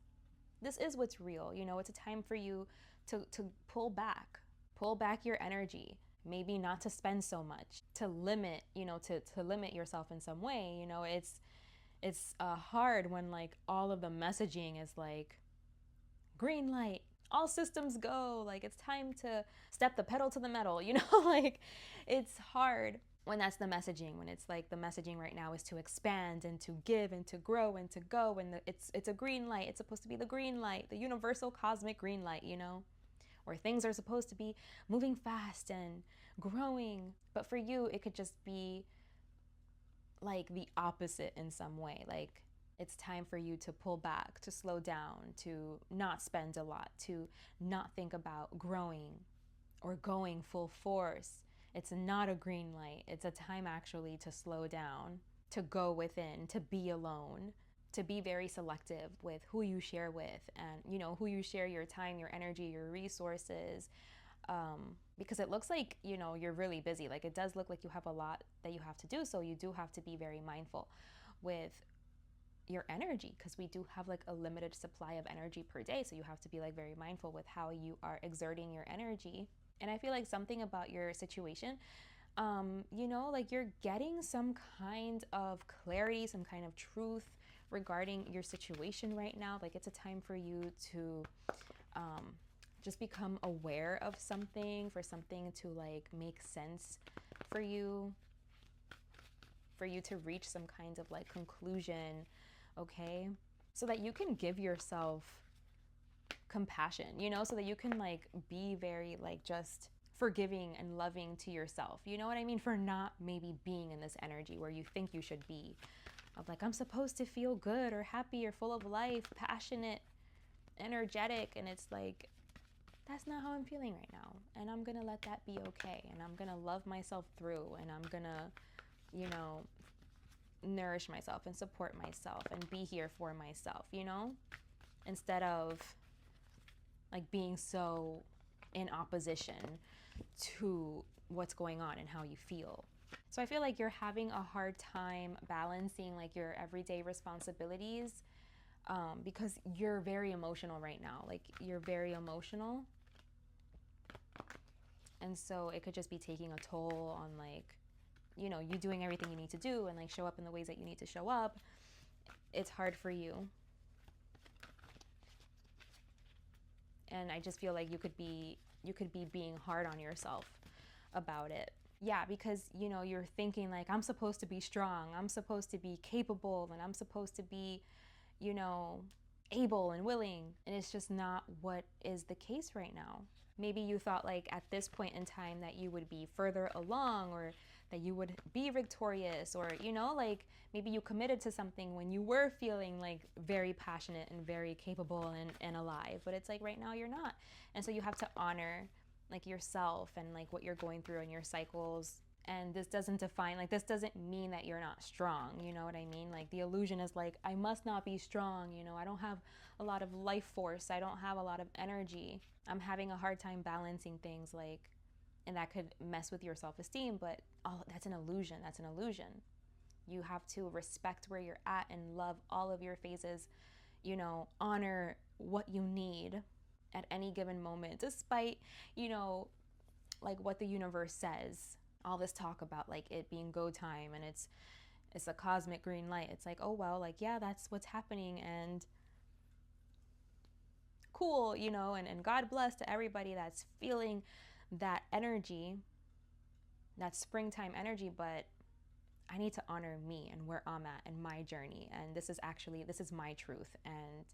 This is what's real. You know, it's a time for you to pull back your energy, maybe not to spend so much, to limit, you know, to limit yourself in some way. You know, it's hard when like all of the messaging is like green light, all systems go, like it's time to step the pedal to the metal, you know, like it's hard when that's the messaging, when it's like the messaging right now is to expand and to give and to grow and to go, and it's a green light. It's supposed to be the green light, the universal cosmic green light, you know, where things are supposed to be moving fast and growing. But for you, it could just be like the opposite in some way. Like it's time for you to pull back, to slow down, to not spend a lot, to not think about growing or going full force. It's not a green light. It's a time actually to slow down, to go within, to be alone, to be very selective with who you share with and, you know, who you share your time, your energy, your resources. Because it looks like, you know, you're really busy. Like it does look like you have a lot that you have to do. So you do have to be very mindful with your energy, because we do have like a limited supply of energy per day. So you have to be like very mindful with how you are exerting your energy. And I feel like something about your situation, you know, like you're getting some kind of clarity, some kind of truth regarding your situation right now. Like it's a time for you to just become aware of something, for something to like make sense for you to reach some kind of like conclusion, okay? So that you can give yourself compassion, you know, so that you can like be very like just forgiving and loving to yourself, you know what I mean, for not maybe being in this energy where you think you should be, of like I'm supposed to feel good or happy or full of life, passionate, energetic, and it's like that's not how I'm feeling right now, and I'm gonna let that be okay, and I'm gonna love myself through, and I'm gonna, you know, nourish myself and support myself and be here for myself, you know, instead of like being so in opposition to what's going on and how you feel. So I feel like you're having a hard time balancing like your everyday responsibilities because you're very emotional right now. Like you're very emotional. And so it could just be taking a toll on like, you know, you doing everything you need to do and like show up in the ways that you need to show up. it's hard for you. And I just feel like you could be being hard on yourself about it. Yeah, because, you know, you're thinking like, I'm supposed to be strong, I'm supposed to be capable, and I'm supposed to be, you know, able and willing. And it's just not what is the case right now. Maybe you thought like at this point in time that you would be further along, or that you would be victorious, or, you know, like maybe you committed to something when you were feeling like very passionate and very capable and alive. But it's like right now you're not. And so you have to honor like yourself and like what you're going through in your cycles. And this doesn't define, like, this doesn't mean that you're not strong, you know what I mean? Like, the illusion is like, I must not be strong, you know, I don't have a lot of life force, I don't have a lot of energy, I'm having a hard time balancing things, like, and that could mess with your self-esteem. But that's an illusion. That's an illusion. You have to respect where you're at and love all of your phases, you know, honor what you need at any given moment, despite, you know, like what the universe says. All this talk about like it being go time and it's a cosmic green light. It's like, oh well, like, yeah, that's what's happening, and cool, you know, and God bless to everybody that's feeling that energy, that springtime energy. But I need to honor me and where I'm at and my journey. And this is my truth. And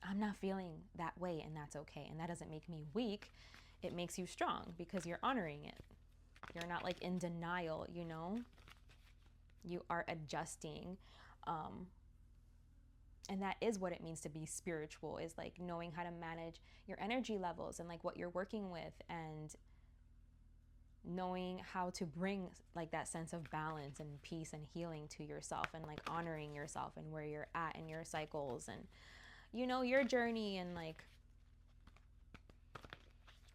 I'm not feeling that way, and that's okay. And that doesn't make me weak. It makes you strong because you're honoring it. You're not like in denial, you know? You are adjusting. And that is what it means to be spiritual, is like knowing how to manage your energy levels and like what you're working with, and knowing how to bring like that sense of balance and peace and healing to yourself, and like honoring yourself and where you're at in your cycles and, you know, your journey, and like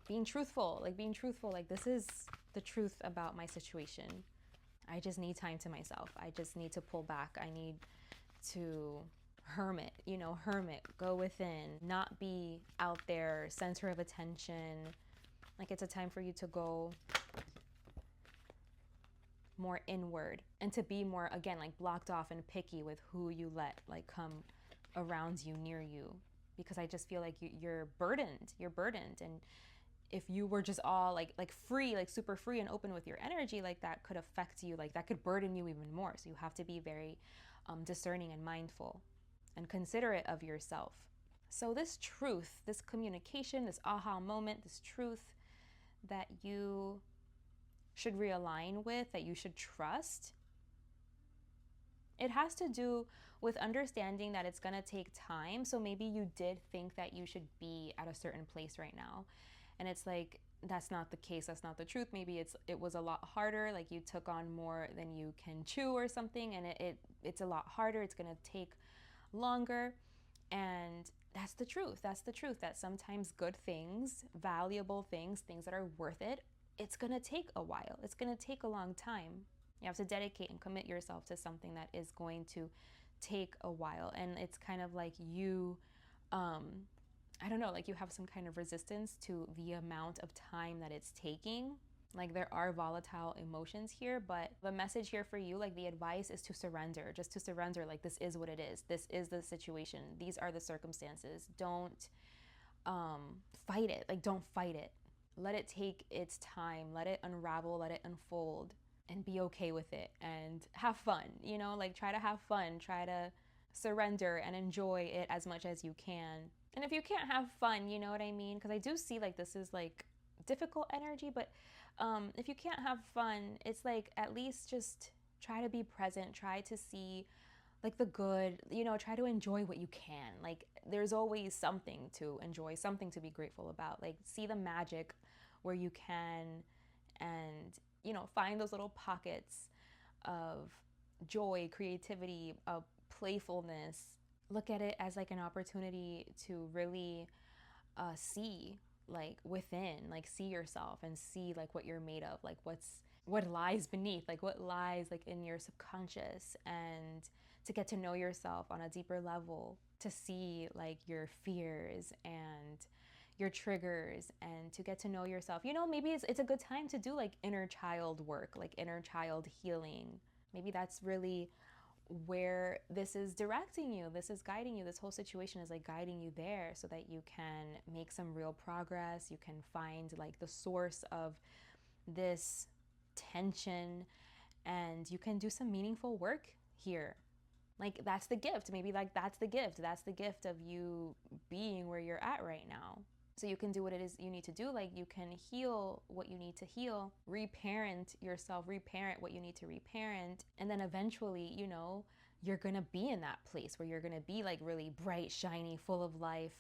being truthful, like this is the truth about my situation. I just need time to myself. I just need to pull back. I need to hermit, go within, not be out there, center of attention. Like, it's a time for you to go more inward and to be more, again, like blocked off and picky with who you let like come around you, near you, because I just feel like you're burdened. And if you were just all like free, like super free and open with your energy, like that could affect you, like that could burden you even more. So you have to be very discerning and mindful and considerate of yourself. So this truth, this communication, this aha moment, this truth that you should realign with, that you should trust, it has to do with understanding that it's going to take time. So maybe you did think that you should be at a certain place right now, and it's like, that's not the case. That's not the truth. Maybe it was a lot harder. Like, you took on more than you can chew or something, and it's a lot harder. It's going to take longer. And that's the truth. That's the truth, that sometimes good things, valuable things, things that are worth it, it's going to take a while. It's going to take a long time. You have to dedicate and commit yourself to something that is going to take a while. And it's kind of like you, I don't know, like you have some kind of resistance to the amount of time that it's taking. Like, there are volatile emotions here, but the message here for you, like the advice is to surrender, just to surrender. Like, this is what it is. This is the situation. These are the circumstances. Don't fight it. Like, don't fight it. Let it take its time. Let it unravel. Let it unfold, and be okay with it and have fun, like try to have fun, try to surrender and enjoy it as much as you can. And if you can't have fun, you know what I mean? Because I do see like this is like difficult energy, but if you can't have fun, it's like at least just try to be present, try to see like the good, try to enjoy what you can. Like, there's always something to enjoy, something to be grateful about. Like, see the magic where you can, and find those little pockets of joy, creativity, playfulness. Look at it as like an opportunity to really see like within, like see yourself and see like what you're made of, like what lies beneath, like what lies like in your subconscious, and to get to know yourself on a deeper level, to see like your fears and your triggers, and to get to know yourself. Maybe it's a good time to do like inner child work, like inner child healing. Maybe that's really where this is directing you, this is guiding you. This whole situation is like guiding you there so that you can make some real progress. You can find like the source of this tension and you can do some meaningful work here. Like that's the gift. Maybe like that's the gift. That's the gift of you being where you're at right now. So you can do what it is you need to do. Like you can heal what you need to heal, reparent yourself, reparent what you need to reparent. And then eventually, you know, you're gonna be in that place where you're gonna be like really bright, shiny, full of life,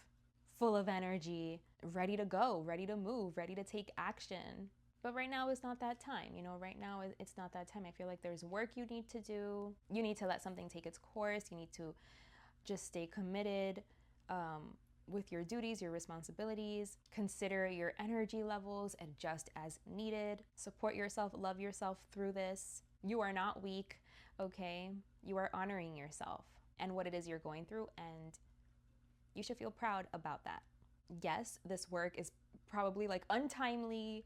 full of energy, ready to go, ready to move, ready to take action. But right now is not that time, you know, right now it's not that time. I feel like there's work you need to do. You need to let something take its course. You need to just stay committed with your duties, your responsibilities. Consider your energy levels, adjust as needed. Support yourself, love yourself through this. You are not weak, okay? You are honoring yourself and what it is you're going through, and you should feel proud about that. Yes, this work is probably like untimely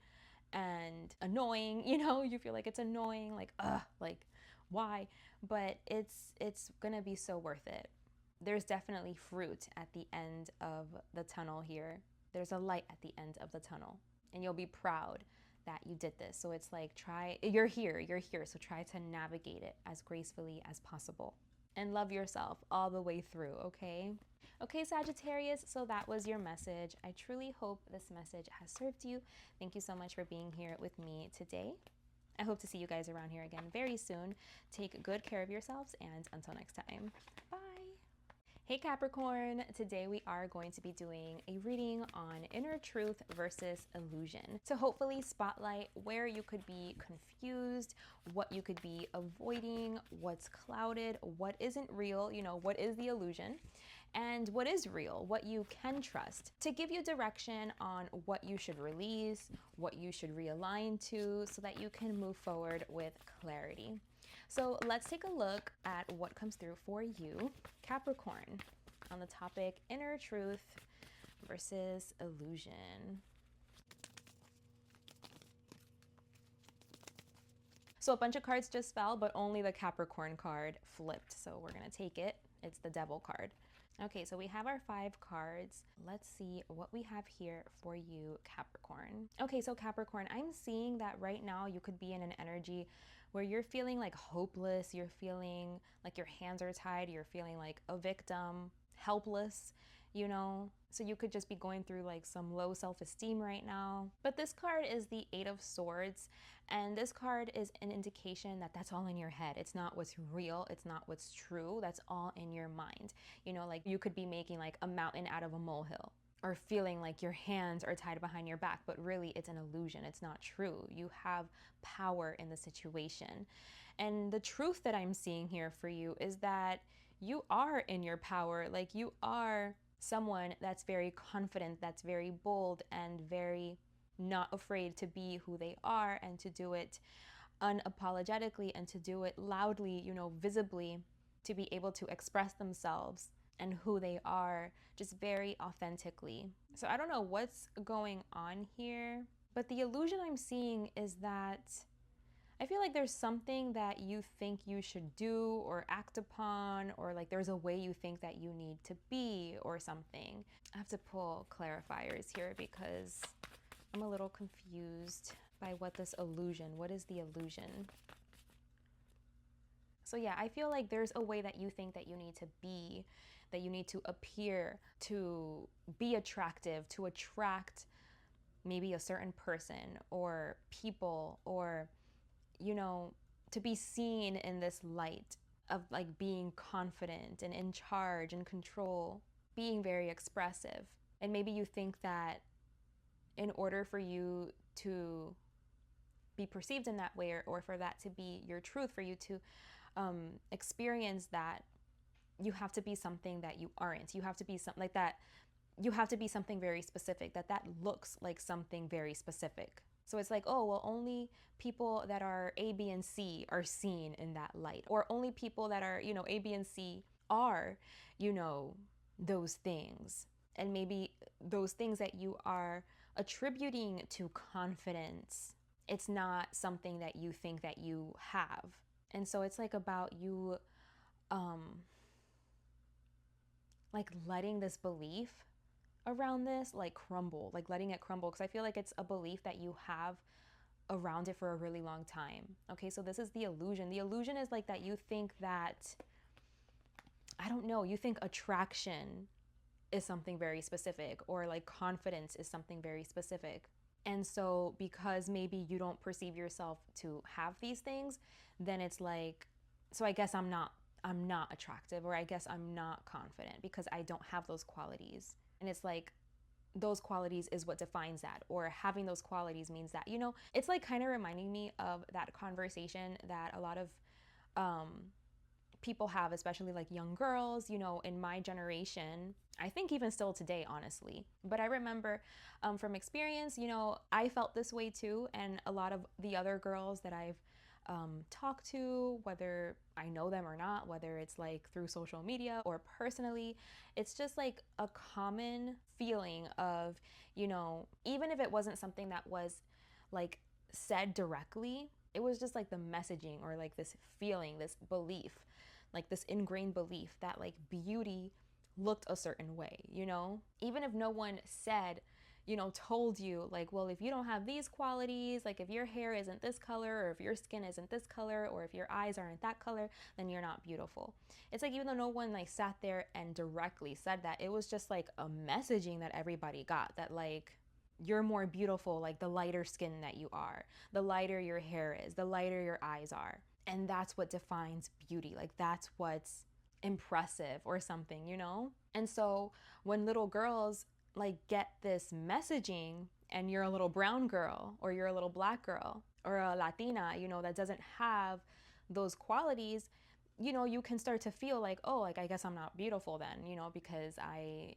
and annoying, you know, you feel like it's annoying, like why? But it's gonna be so worth it. There's definitely fruit at the end of the tunnel here. There's a light at the end of the tunnel, and you'll be proud that you did this. So it's like you're here, so try to navigate it as gracefully as possible. And love yourself all the way through, okay? Okay, Sagittarius, so that was your message. I truly hope this message has served you. Thank you so much for being here with me today. I hope to see you guys around here again very soon. Take good care of yourselves, and until next time, bye. Hey Capricorn, today we are going to be doing a reading on inner truth versus illusion to hopefully spotlight where you could be confused, what you could be avoiding, what's clouded, what isn't real, you know, what is the illusion, and what is real, what you can trust, to give you direction on what you should release, what you should realign to, so that you can move forward with clarity. So let's take a look at what comes through for you, Capricorn, on the topic inner truth versus illusion. So a bunch of cards just fell, but only the Capricorn card flipped. So we're gonna take it. It's the Devil card. Okay, so we have our 5 cards. Let's see what we have here for you, Capricorn. Okay, so Capricorn, I'm seeing that right now you could be in an energy where you're feeling like hopeless, you're feeling like your hands are tied, you're feeling like a victim, helpless, you know? So you could just be going through like some low self-esteem right now. But this card is the 8 of Swords, and this card is an indication that that's all in your head. It's not what's real, it's not what's true, that's all in your mind. You know, like you could be making like a mountain out of a molehill, or feeling like your hands are tied behind your back, but really it's an illusion, it's not true. You have power in the situation. And the truth that I'm seeing here for you is that you are in your power. Like you are someone that's very confident, that's very bold, and very not afraid to be who they are and to do it unapologetically and to do it loudly, you know, visibly, to be able to express themselves and who they are just very authentically. So I don't know what's going on here, but the illusion I'm seeing is that I feel like there's something that you think you should do or act upon, or like there's a way you think that you need to be or something. I have to pull clarifiers here because I'm a little confused by what is the illusion? So yeah, I feel like there's a way that you think that you need to be, that you need to appear to be attractive, to attract maybe a certain person or people, or, you know, to be seen in this light of like being confident and in charge and control, being very expressive. And maybe you think that in order for you to be perceived in that way, or for that to be your truth, for you to experience that, you have to be something that you aren't. You have to be something like that. You have to be something very specific, that looks like something very specific. So it's like, oh, well, only people that are A, B, and C are seen in that light. Or only people that are, you know, A, B, and C are, you know, those things. And maybe those things that you are attributing to confidence, it's not something that you think that you have. And so it's like about you like letting this belief around this like crumble, like letting it crumble, because I feel like it's a belief that you have around it for a really long time. Okay, so this is the illusion. The illusion is like that you think that, I don't know, you think attraction is something very specific, or like confidence is something very specific. And so because maybe you don't perceive yourself to have these things, then it's like, so I guess I'm not attractive, or I guess I'm not confident because I don't have those qualities. And it's like, those qualities is what defines that, or having those qualities means that, you know, it's like kind of reminding me of that conversation that a lot of people have, especially like young girls, you know, in my generation. I think even still today, honestly. But I remember from experience, you know, I felt this way too. And a lot of the other girls that I've talked to, whether I know them or not, whether it's like through social media or personally, it's just like a common feeling of, you know, even if it wasn't something that was like said directly, it was just like the messaging, or like this feeling, this belief, like this ingrained belief that like beauty looked a certain way, you know? Even if no one said, you know, told you like, well, if you don't have these qualities, like if your hair isn't this color, or if your skin isn't this color, or if your eyes aren't that color, then you're not beautiful. It's like, even though no one like sat there and directly said that, it was just like a messaging that everybody got, that like, you're more beautiful, like the lighter skin that you are, the lighter your hair is, the lighter your eyes are. And that's what defines beauty. Like that's what's impressive or something, you know? And so when little girls like get this messaging, and you're a little brown girl, or you're a little black girl, or a Latina, you know, that doesn't have those qualities, you know, you can start to feel like, oh, like I guess I'm not beautiful then, you know, because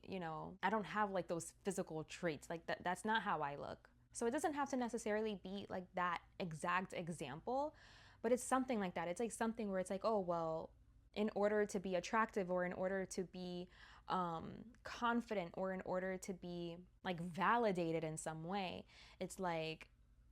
you know, I don't have like those physical traits, like that's not how I look. So it doesn't have to necessarily be like that exact example, but it's something like that. It's like something where it's like, oh, well, in order to be attractive, or in order to be confident, or in order to be like validated in some way, it's like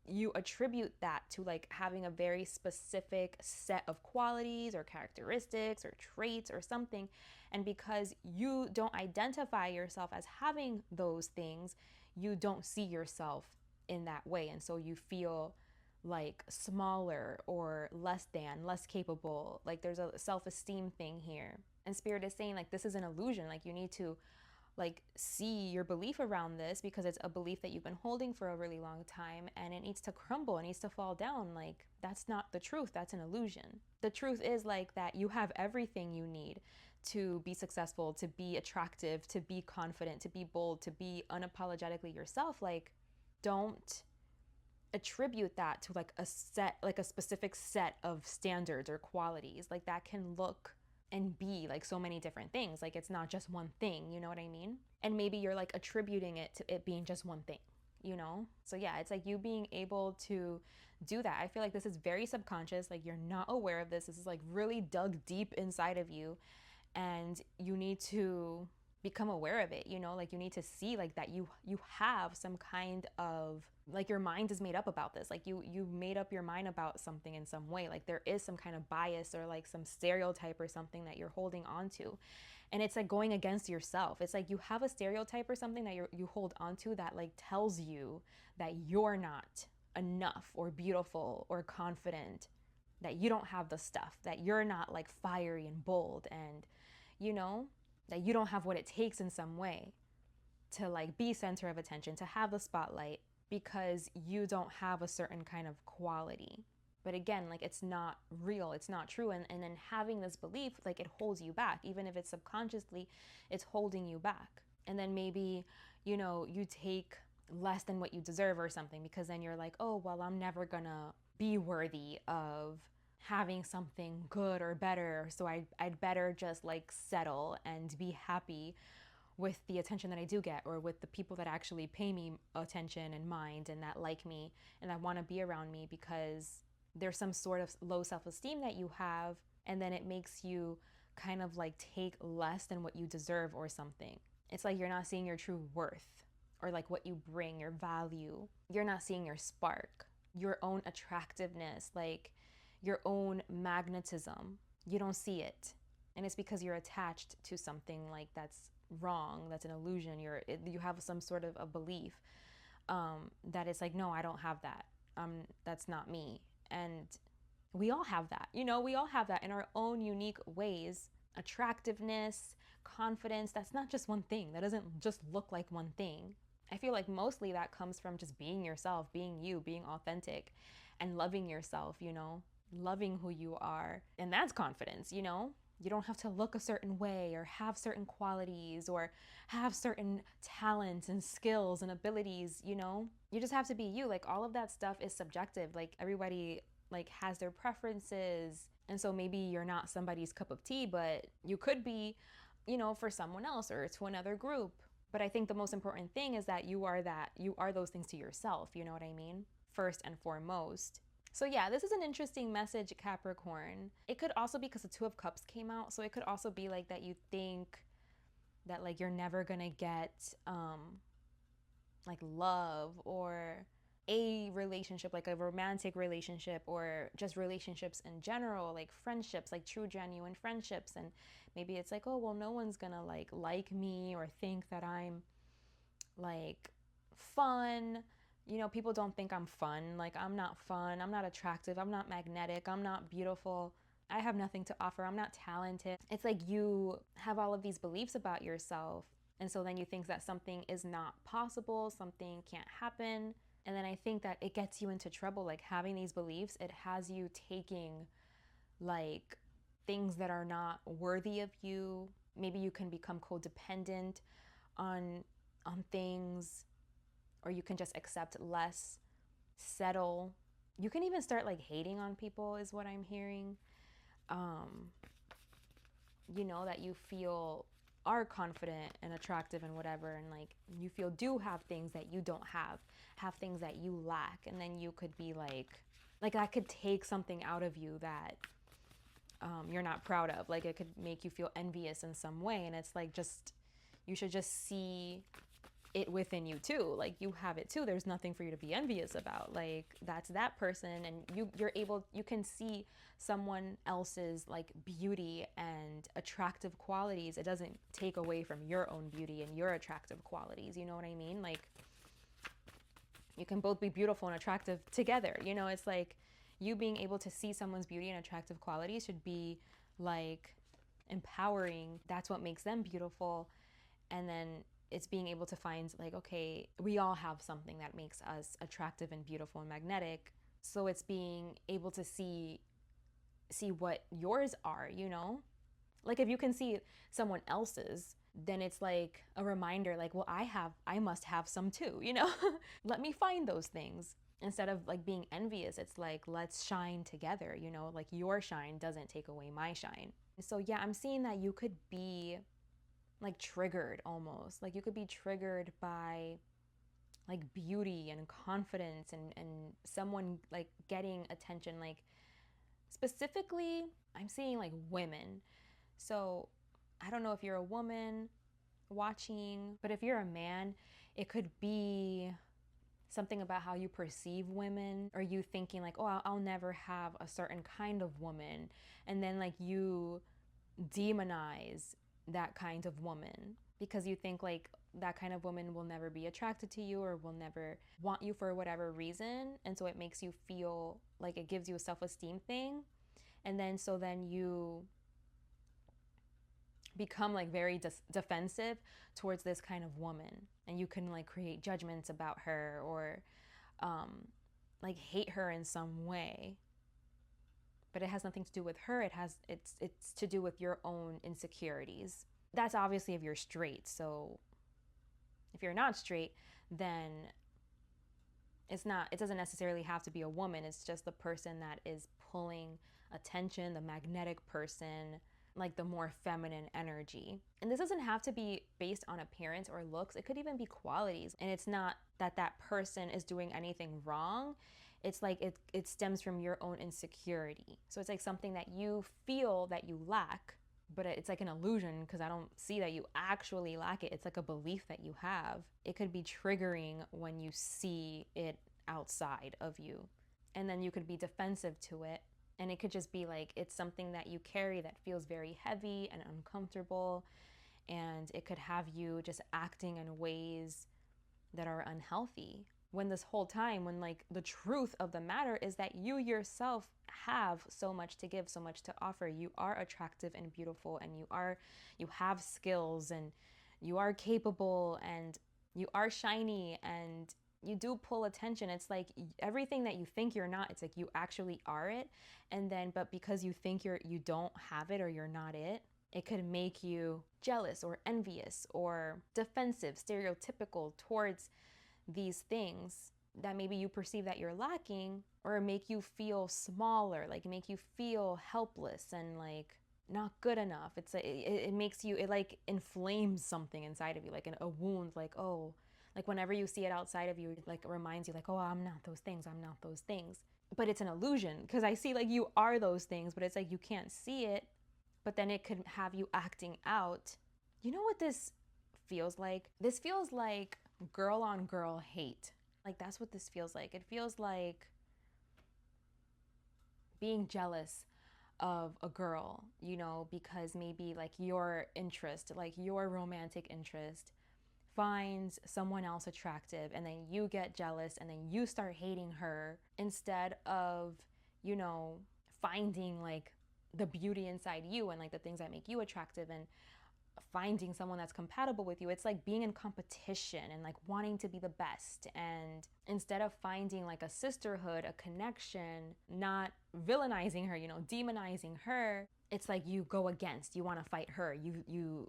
you attribute that to like having a very specific set of qualities or characteristics or traits or something. And because you don't identify yourself as having those things, you don't see yourself in that way. And so you feel like smaller, or less than, less capable. Like there's a self-esteem thing here. And Spirit is saying like, this is an illusion. Like you need to like see your belief around this, because it's a belief that you've been holding for a really long time, and it needs to crumble, it needs to fall down. Like that's not the truth, that's an illusion. The truth is like that you have everything you need to be successful, to be attractive, to be confident, to be bold, to be unapologetically yourself. Like don't attribute that to like a specific set of standards or qualities. Like that can look and be like so many different things. Like it's not just one thing, you know what I mean? And maybe you're like attributing it to it being just one thing, you know? So yeah, it's like you being able to do that. I feel like this is very subconscious. Like you're not aware of this. This is like really dug deep inside of you, and you need to become aware of it, you know? Like you need to see like that you have some kind of, like your mind is made up about this. Like you made up your mind about something in some way. Like there is some kind of bias, or like some stereotype or something that you're holding on to. And it's like going against yourself. It's like you have a stereotype or something that you hold on to, that like tells you that you're not enough, or beautiful, or confident, that you don't have the stuff, that you're not like fiery and bold, and you know, that you don't have what it takes in some way to like be center of attention, to have the spotlight, because you don't have a certain kind of quality. But again, like it's not real, it's not true. And then having this belief, like it holds you back. Even if it's subconsciously, it's holding you back. And then maybe, you know, you take less than what you deserve or something, because then you're like, oh, well, I'm never gonna be worthy of having something good or better, so I'd better just like settle and be happy with the attention that I do get, or with the people that actually pay me attention and mind, and that like me and that want to be around me, because there's some sort of low self-esteem that you have, and then it makes you kind of like take less than what you deserve or something. It's like you're not seeing your true worth, or like what you bring, your value. You're not seeing your spark, your own attractiveness, like your own magnetism. You don't see it. And it's because you're attached to something like that's wrong, that's an illusion. You have some sort of a belief that it's like, no, I don't have that. That's not me. And we all have that. We all have that in our own unique ways. Attractiveness, confidence, that's not just one thing. That doesn't just look like one thing. I feel like mostly that comes from just being yourself, being you, being authentic, and loving yourself, loving who you are. And that's confidence. You don't have to look a certain way or have certain qualities or have certain talents and skills and abilities. You just have to be you. Like, all of that stuff is subjective. Like, everybody has their preferences. And so maybe you're not somebody's cup of tea, but you could be, for someone else or to another group. But I think the most important thing is that you are those things to yourself. You know what I mean? First and foremost. So yeah, this is an interesting message, Capricorn. It could also be because the Two of Cups came out. So it could also be like that you think that like you're never gonna get like love or a relationship, like a romantic relationship, or just relationships in general, like friendships, like true genuine friendships. And maybe it's like, oh well, no one's gonna like me or think that I'm like fun. People don't think I'm fun. Like, I'm not fun, I'm not attractive, I'm not magnetic, I'm not beautiful, I have nothing to offer, I'm not talented. It's like you have all of these beliefs about yourself, and so then you think that something is not possible, something can't happen. And then I think that it gets you into trouble. Like, having these beliefs, it has you taking like things that are not worthy of you. Maybe you can become codependent on things, or you can just accept less, settle. You can even start like hating on people, is what I'm hearing. That you feel are confident and attractive and whatever, and like you feel do have things that you don't have things that you lack. And then you could be like that could take something out of you that you're not proud of. Like, it could make you feel envious in some way. And it's like, you should just see it within you too. Like, you have it too. There's nothing for you to be envious about. Like, that's that person, and you can see someone else's like beauty and attractive qualities. It doesn't take away from your own beauty and your attractive qualities. You know what I mean? Like, you can both be beautiful and attractive together. It's like, you being able to see someone's beauty and attractive qualities should be like empowering. That's what makes them beautiful. And then it's being able to find like, okay, we all have something that makes us attractive and beautiful and magnetic. So it's being able to see what yours are, Like, if you can see someone else's, then it's like a reminder, like, well, I must have some too, Let me find those things. Instead of like being envious, it's like, let's shine together, Like, your shine doesn't take away my shine. So yeah, I'm seeing that you could be like triggered almost. Like, you could be triggered by like beauty and confidence and someone like getting attention. Like, specifically, I'm seeing like women. So I don't know if you're a woman watching, but if you're a man, it could be something about how you perceive women, or you thinking like, oh, I'll never have a certain kind of woman. And then like you demonize that kind of woman because you think like that kind of woman will never be attracted to you or will never want you for whatever reason. And so it makes you feel like, it gives you a self-esteem thing. And then so then you become like very defensive towards this kind of woman, and you can like create judgments about her, or like hate her in some way. But it has nothing to do with her. It's to do with your own insecurities. That's obviously if you're straight. So if you're not straight, then it doesn't necessarily have to be a woman. It's just the person that is pulling attention, the magnetic person, like the more feminine energy. And this doesn't have to be based on appearance or looks. It could even be qualities. And it's not that that person is doing anything wrong. It's like it stems from your own insecurity. So it's like something that you feel that you lack, but it's like an illusion because I don't see that you actually lack it. It's like a belief that you have. It could be triggering when you see it outside of you. And then you could be defensive to it. And it could just be like, it's something that you carry that feels very heavy and uncomfortable. And it could have you just acting in ways that are unhealthy. When this whole time, when like the truth of the matter is that you yourself have so much to give, so much to offer. You are attractive and beautiful, and you have skills, and you are capable, and you are shiny, and you do pull attention. It's like everything that you think you're not, it's like you actually are it. And then, but because you think you don't have it or you're not it, it could make you jealous or envious or defensive, stereotypical towards these things that maybe you perceive that you're lacking, or make you feel smaller, like make you feel helpless and like not good enough. It's like it makes you, it like inflames something inside of you, like a wound, like, oh, like whenever you see it outside of you, it like reminds you like, oh, I'm not those things, I'm not those things. But it's an illusion, because I see like you are those things, but it's like you can't see it. But then it could have you acting out. You know what this feels like? This feels like girl on girl hate. Like that's what this feels like. It feels like being jealous of a girl, you know, because maybe like your interest, like your romantic interest finds someone else attractive, and then you get jealous and then you start hating her, instead of, you know, finding like the beauty inside you and like the things that make you attractive and finding someone that's compatible with you. It's like being in competition and like wanting to be the best. And instead of finding like a sisterhood, a connection, not villainizing her, you know, demonizing her, it's like you go against, you want to fight her, you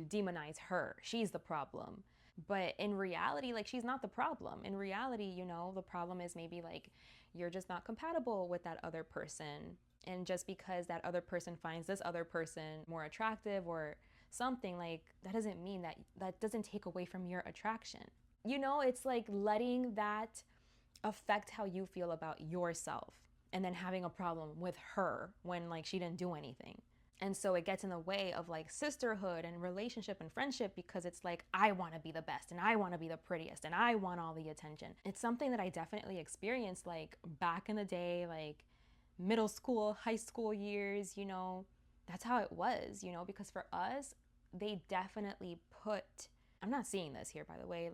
demonize her, she's the problem. But in reality, like she's not the problem. In reality, you know, the problem is maybe like you're just not compatible with that other person. And just because that other person finds this other person more attractive or something, like that doesn't mean that doesn't take away from your attraction. You know, it's like letting that affect how you feel about yourself, and then having a problem with her when like she didn't do anything. And so it gets in the way of like sisterhood and relationship and friendship, because it's like, I want to be the best and I want to be the prettiest and I want all the attention. It's something that I definitely experienced like back in the day, like middle school, high school years, you know, that's how it was, you know, because for us, they definitely put, I'm not seeing this here, by the way,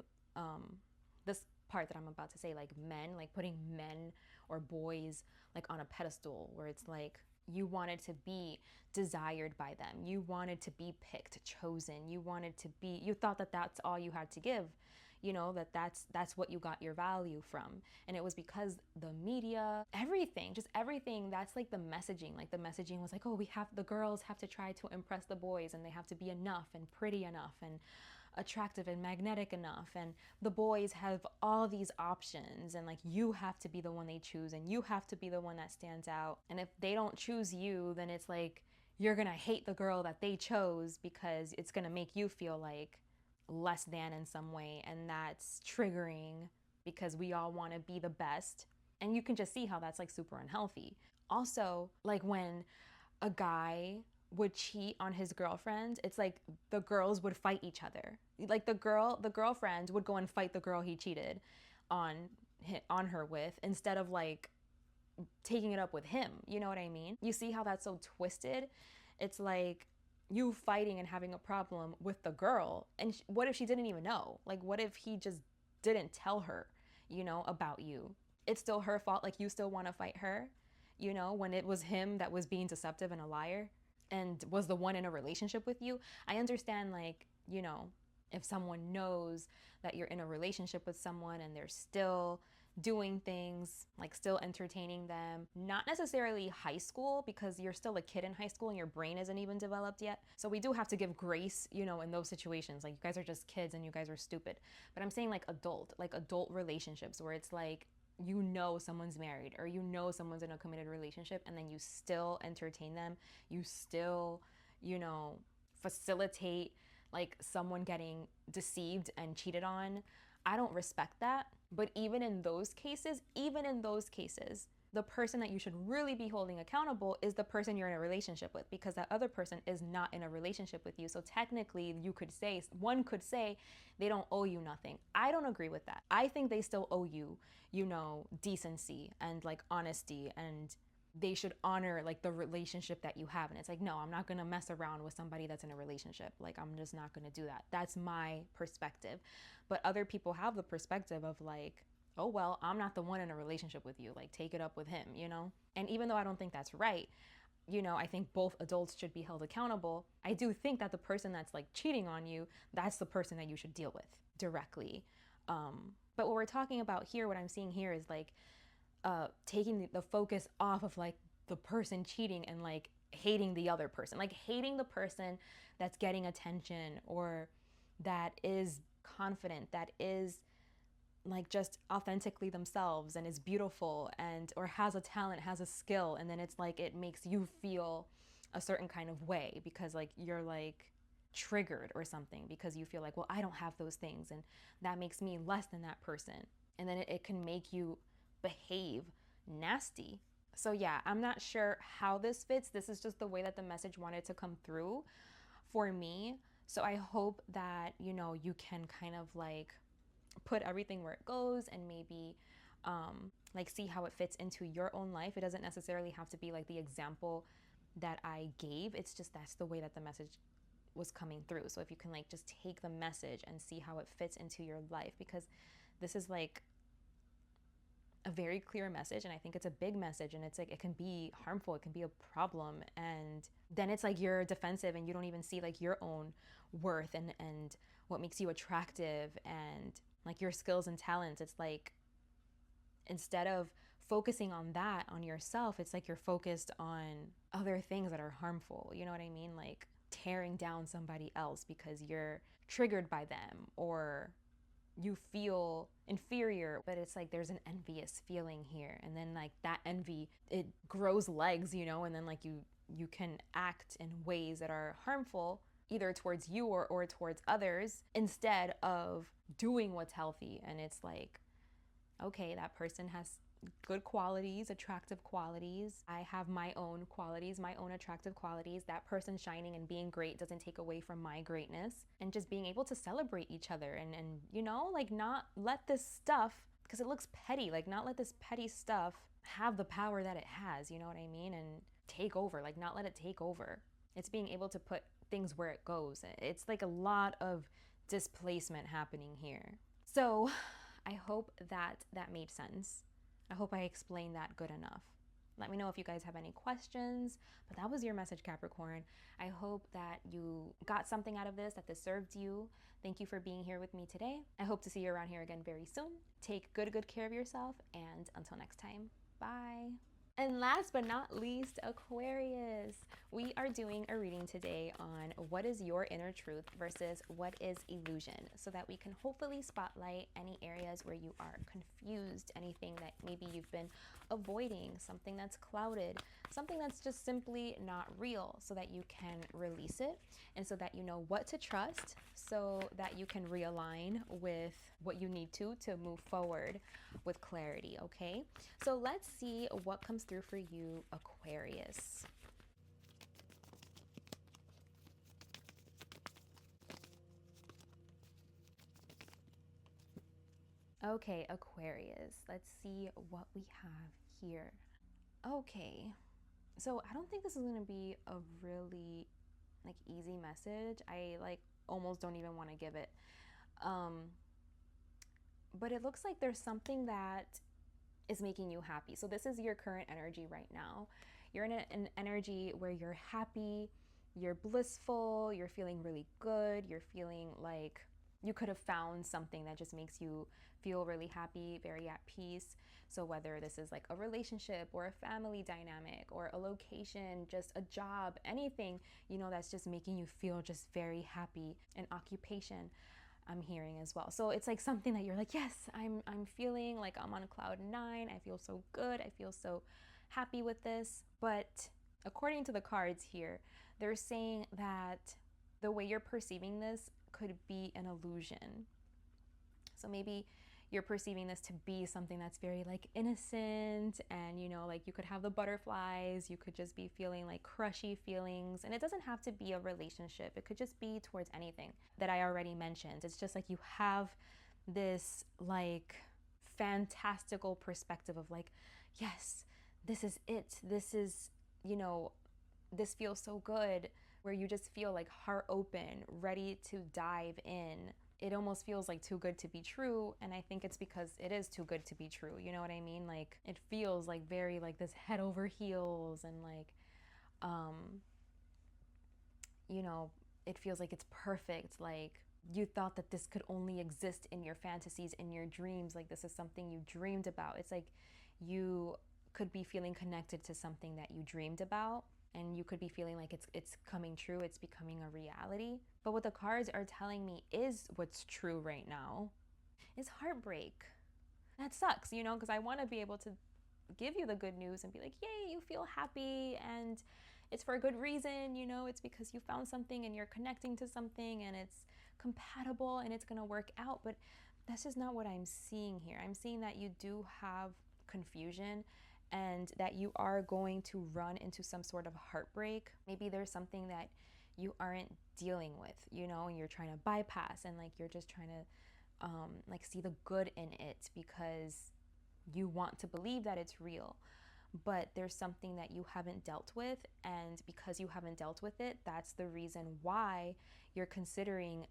this part that I'm about to say, like men, like putting men or boys like on a pedestal, where it's like, you wanted to be desired by them. You wanted to be picked, chosen. You wanted to be, you thought that that's all you had to give, you know, that's what you got your value from. And it was because the media, everything, just everything, that's like the messaging. Like the messaging was like, oh, the girls have to try to impress the boys, and they have to be enough and pretty enough and attractive and magnetic enough, and the boys have all these options, and like you have to be the one they choose, and you have to be the one that stands out. And if they don't choose you, then it's like you're gonna hate the girl that they chose, because it's gonna make you feel like less than in some way. And that's triggering, because we all want to be the best, and you can just see how that's like super unhealthy. Also, like when a guy would cheat on his girlfriend, it's like the girls would fight each other. Like the girlfriend would go and fight the girl he cheated on her with, instead of like taking it up with him. You know what I mean? You see how that's so twisted? It's like you fighting and having a problem with the girl, and what if she didn't even know? Like what if he just didn't tell her, you know, about you? It's still her fault. Like you still want to fight her, you know, when it was him that was being deceptive and a liar and was the one in a relationship with you. I understand, like, you know, if someone knows that you're in a relationship with someone and they're still doing things, like still entertaining them, not necessarily high school, because you're still a kid in high school and your brain isn't even developed yet. So we do have to give grace, you know, in those situations. Like you guys are just kids and you guys are stupid. But I'm saying like adult relationships, where it's like, you know, someone's married, or you know someone's in a committed relationship, and then you still entertain them, you still, you know, facilitate like someone getting deceived and cheated on. I don't respect that. But even in those cases, the person that you should really be holding accountable is the person you're in a relationship with, because that other person is not in a relationship with you. So technically, one could say they don't owe you nothing. I don't agree with that. I think they still owe you, you know, decency and like honesty and they should honor like the relationship that you have. And it's like, no, I'm not going to mess around with somebody that's in a relationship. Like, I'm just not going to do that. That's my perspective. But other people have the perspective of like, oh, well, I'm not the one in a relationship with you. Like, take it up with him, you know? And even though I don't think that's right, you know, I think both adults should be held accountable. I do think that the person that's like cheating on you, that's the person that you should deal with directly. But what we're talking about here, what I'm seeing here is like taking the focus off of like the person cheating and like hating the other person, like hating the person that's getting attention or that is confident, that is like just authentically themselves and is beautiful and or has a talent, has a skill, and then it's like it makes you feel a certain kind of way because like you're like triggered or something because you feel like, well, I don't have those things and that makes me less than that person, and then it can make you behave nasty. So yeah, I'm not sure how this fits. This is just the way that the message wanted to come through for me. So I hope that, you know, you can kind of like put everything where it goes and maybe like see how it fits into your own life. It doesn't necessarily have to be like the example that I gave. It's just that's the way that the message was coming through. So if you can like just take the message and see how it fits into your life, because this is like a very clear message, and I think it's a big message, and it's like it can be harmful, it can be a problem, and then it's like you're defensive and you don't even see like your own worth and what makes you attractive and like your skills and talents. It's like instead of focusing on that, on yourself, it's like you're focused on other things that are harmful. You know what I mean? Like tearing down somebody else because you're triggered by them or you feel inferior. But it's like there's an envious feeling here, and then like that envy, it grows legs, you know, and then like you can act in ways that are harmful either towards you or towards others instead of doing what's healthy. And it's like, okay, that person has good qualities, attractive qualities. I have my own qualities, my own attractive qualities. That person shining and being great doesn't take away from my greatness. And just being able to celebrate each other and you know, like not let this stuff, because it looks petty, like not let this petty stuff have the power that it has, you know what I mean? And take over, like not let it take over. It's being able to put things where it goes. It's like a lot of displacement happening here. So I hope that made sense. I hope I explained that good enough. Let me know if you guys have any questions. But that was your message, Capricorn. I hope that you got something out of this, that this served you. Thank you for being here with me today. I hope to see you around here again very soon. Take good care of yourself, and until next time, bye. And last but not least, Aquarius. We are doing a reading today on what is your inner truth versus what is illusion, so that we can hopefully spotlight any areas where you are confused, anything that maybe you've been avoiding, something that's clouded, something that's just simply not real, so that you can release it and so that you know what to trust, so that you can realign with what you need to move forward with clarity, okay? So let's see what comes through for you, Aquarius. Okay, Aquarius, let's see what we have here. Okay, so I don't think this is going to be a really like easy message. I like almost don't even want to give it. But it looks like there's something that is making you happy. So this is your current energy right now. You're in an energy where you're happy, you're blissful, you're feeling really good, you're feeling like you could have found something that just makes you feel really happy, very at peace. So whether this is like a relationship or a family dynamic or a location, just a job, anything, you know, that's just making you feel just very happy. An occupation, I'm hearing as well. So it's like something that you're like, yes, I'm feeling like I'm on cloud 9. I feel so good. I feel so happy with this. But according to the cards here, they're saying that the way you're perceiving this could be an illusion. So maybe you're perceiving this to be something that's very like innocent, and you know, like you could have the butterflies, you could just be feeling like crushy feelings, and it doesn't have to be a relationship. It could just be towards anything that I already mentioned. It's just like you have this like fantastical perspective of like, yes, this is it. This is, you know, this feels so good, where you just feel like heart open, ready to dive in. It almost feels like too good to be true. And I think it's because it is too good to be true. You know what I mean? Like, it feels like very like this head over heels, and like, you know, it feels like it's perfect. Like, you thought that this could only exist in your fantasies, in your dreams. Like, this is something you dreamed about. It's like you could be feeling connected to something that you dreamed about, and you could be feeling like it's coming true, it's becoming a reality. But what the cards are telling me is what's true right now is heartbreak. That sucks, you know, because I want to be able to give you the good news and be like, yay, you feel happy, and it's for a good reason, you know, it's because you found something and you're connecting to something and it's compatible and it's going to work out. But that's just not what I'm seeing here. I'm seeing that you do have confusion, and that you are going to run into some sort of heartbreak. Maybe there's something that you aren't dealing with, you know, and you're trying to bypass, and like you're just trying to like see the good in it because you want to believe that it's real. But there's something that you haven't dealt with, and because you haven't dealt with it, that's the reason why you're considering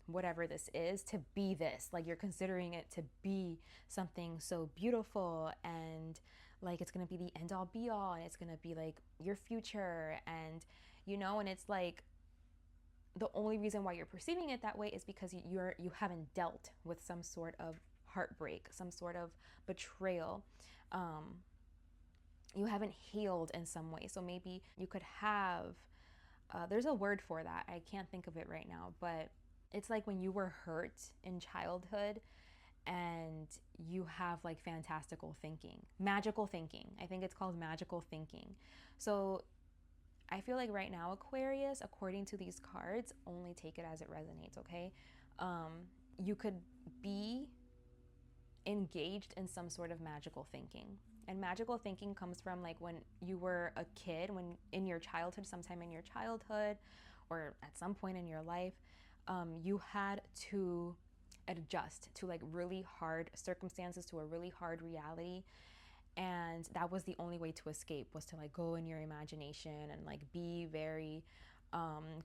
whatever this is to be this. Like, you're considering it to be something so beautiful, and like it's gonna be the end all be all, and it's gonna be like your future, and you know, and it's like the only reason why you're perceiving it that way is because you haven't dealt with some sort of heartbreak, some sort of betrayal. You haven't healed in some way. So maybe you could have, there's a word for that. I can't think of it right now, but it's like when you were hurt in childhood and you have like fantastical thinking, magical thinking. I think it's called magical thinking. So I feel like right now, Aquarius, according to these cards, only take it as it resonates, okay? You could be engaged in some sort of magical thinking. And magical thinking comes from like when you were a kid, when in your childhood, sometime in your childhood, or at some point in your life, you had to adjust to like really hard circumstances, to a really hard reality. And that was the only way to escape, was to like go in your imagination and like be very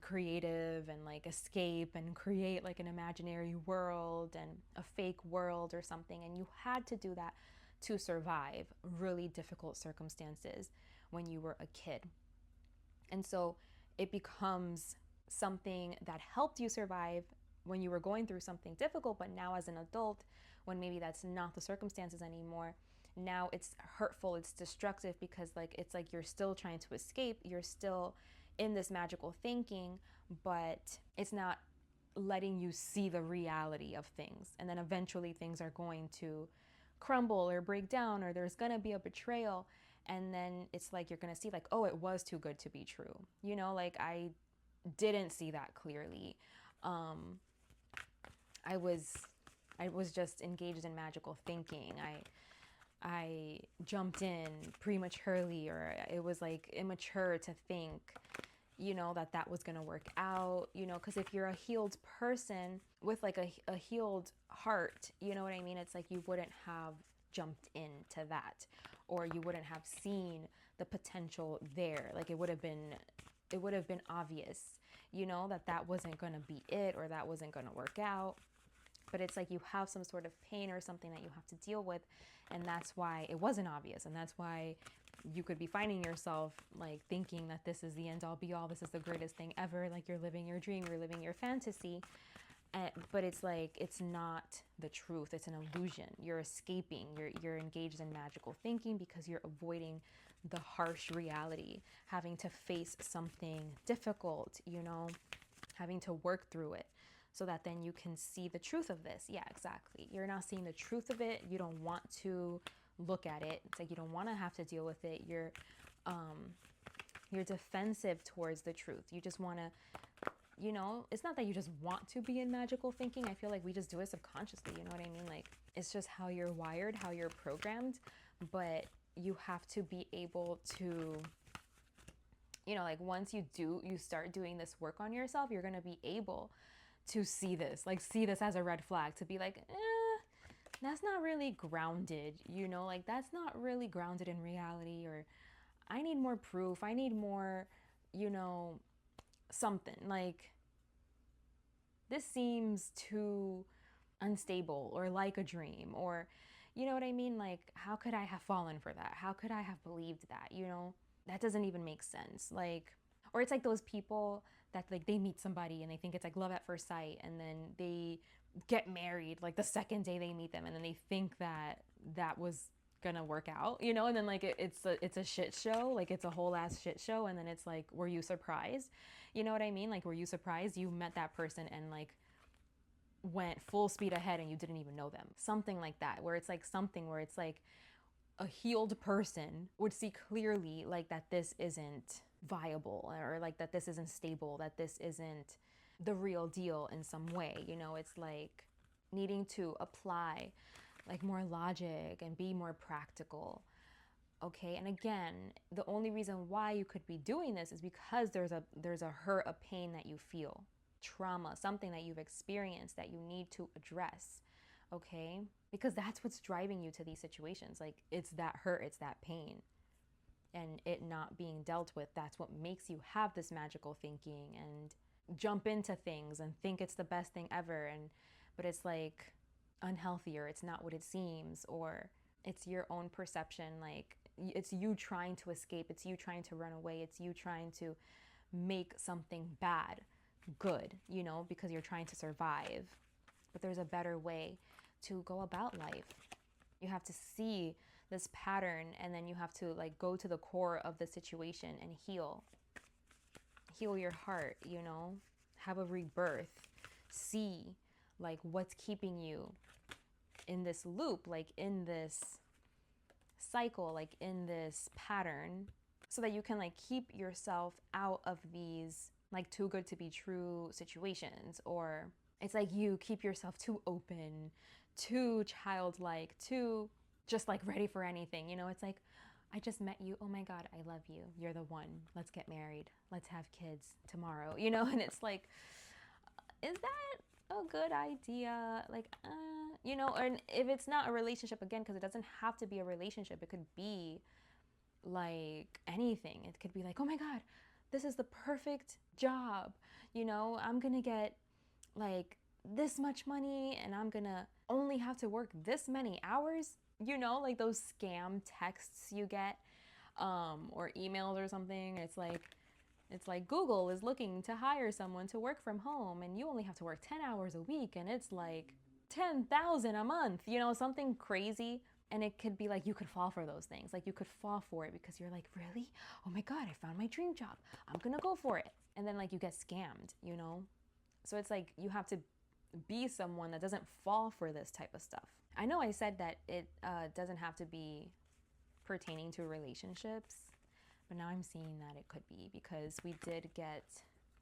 creative and like escape and create like an imaginary world and a fake world or something. And you had to do that to survive really difficult circumstances when you were a kid. And so it becomes something that helped you survive when you were going through something difficult. But now as an adult, when maybe that's not the circumstances anymore, now it's hurtful, it's destructive, because like it's like you're still trying to escape, you're still in this magical thinking, but it's not letting you see the reality of things. And then eventually things are going to crumble or break down, or there's gonna be a betrayal, and then it's like you're gonna see like, oh, it was too good to be true, you know, like I didn't see that clearly. I was just engaged in magical thinking. I jumped in prematurely, or it was like immature to think, you know, that was going to work out, you know, because if you're a healed person with like a healed heart, you know what I mean? It's like you wouldn't have jumped into that, or you wouldn't have seen the potential there. Like it would have been obvious, you know, that wasn't going to be it, or that wasn't going to work out. But it's like you have some sort of pain or something that you have to deal with, and that's why it wasn't obvious, and that's why you could be finding yourself like thinking that this is the end all be all, this is the greatest thing ever, like you're living your dream, you're living your fantasy. But it's like, it's not the truth, it's an illusion. You're escaping, you're engaged in magical thinking because you're avoiding the harsh reality, having to face something difficult, you know, having to work through it, so that then you can see the truth of this. Yeah, exactly. You're not seeing the truth of it. You don't want to look at it. It's like you don't want to have to deal with it. You're defensive towards the truth. You just want to, you know, it's not that you just want to be in magical thinking. I feel like we just do it subconsciously. You know what I mean? Like it's just how you're wired, how you're programmed. But you have to be able to, you know, like once you start doing this work on yourself, you're going to be able to see this as a red flag, to be like, that's not really grounded, you know, like that's not really grounded in reality. Or I need more proof. I need more, you know, something. Like, this seems too unstable or like a dream, or, you know what I mean? Like, how could I have fallen for that? How could I have believed that? You know, that doesn't even make sense. Like, or it's like those people that like they meet somebody and they think it's like love at first sight, and then they get married like the second day they meet them, and then they think that that was gonna work out, you know, and then like it's a shit show, like it's a whole ass shit show, and then it's like, were you surprised? You know what I mean? Like, were you surprised you met that person and like went full speed ahead and you didn't even know them? Something like that, where it's like something where it's like a healed person would see clearly like that this isn't viable, or like that this isn't stable, that this isn't the real deal in some way. You know, it's like needing to apply like more logic and be more practical. Okay, and again, the only reason why you could be doing this is because there's a hurt, a pain that you feel, trauma, something that you've experienced that you need to address. Okay, because that's what's driving you to these situations. Like, it's that hurt, it's that pain, and it not being dealt with. That's what makes you have this magical thinking and jump into things and think it's the best thing ever. And but it's like unhealthy, or it's not what it seems, or it's your own perception. Like, it's you trying to escape, it's you trying to run away, it's you trying to make something bad good, you know, because you're trying to survive. But there's a better way to go about life. You have to see this pattern, and then you have to like go to the core of the situation and heal your heart, you know, have a rebirth, see like what's keeping you in this loop, like in this cycle, like in this pattern, so that you can like keep yourself out of these like too good to be true situations. Or it's like you keep yourself too open, too childlike, too just like ready for anything. You know, it's like, I just met you. Oh my God, I love you. You're the one. Let's get married. Let's have kids tomorrow, you know? And it's like, is that a good idea? Like, you know, and if it's not a relationship, again, because it doesn't have to be a relationship, it could be like anything. It could be like, oh my God, this is the perfect job. You know, I'm going to get like this much money, and I'm going to only have to work this many hours. You know, like those scam texts you get, or emails or something. It's like Google is looking to hire someone to work from home, and you only have to work 10 hours a week, and it's like 10,000 a month, you know, something crazy. And it could be like, you could fall for those things. Like, you could fall for it because you're like, really? Oh my God, I found my dream job. I'm gonna go for it. And then like you get scammed, you know? So it's like, you have to be someone that doesn't fall for this type of stuff. I know I said that it doesn't have to be pertaining to relationships, but now I'm seeing that it could be, because we did get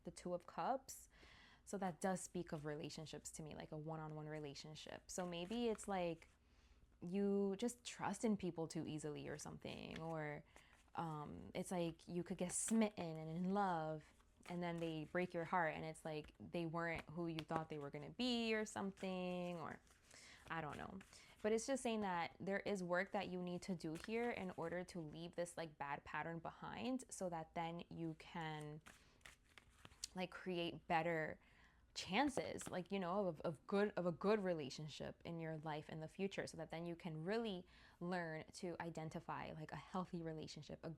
the Two of Cups. So that does speak of relationships to me, like a one-on-one relationship. So maybe it's like you just trust in people too easily or something, or it's like you could get smitten and in love, and then they break your heart, and it's like they weren't who you thought they were going to be or something, or I don't know. But it's just saying that there is work that you need to do here in order to leave this like bad pattern behind, so that then you can like create better chances, like, you know, of a good relationship in your life in the future, so that then you can really learn to identify like a healthy relationship, a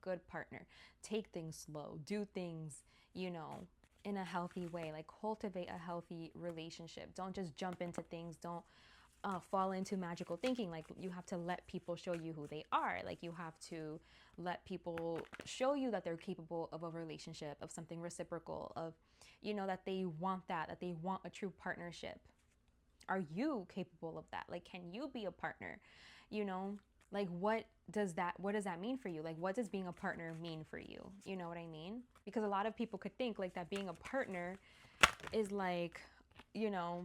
good partner. Take things slow, do things, you know, in a healthy way, like cultivate a healthy relationship. Don't just jump into things. Don't fall into magical thinking. Like, you have to let people show you who they are. Like, you have to let people show you that they're capable of a relationship, of something reciprocal, of, you know, that they want that they want a true partnership. Are you capable of that? Like, can you be a partner? You know, like, what does that mean for you? Like, what does being a partner mean for you? You know what I mean? Because a lot of people could think like that being a partner is like, you know,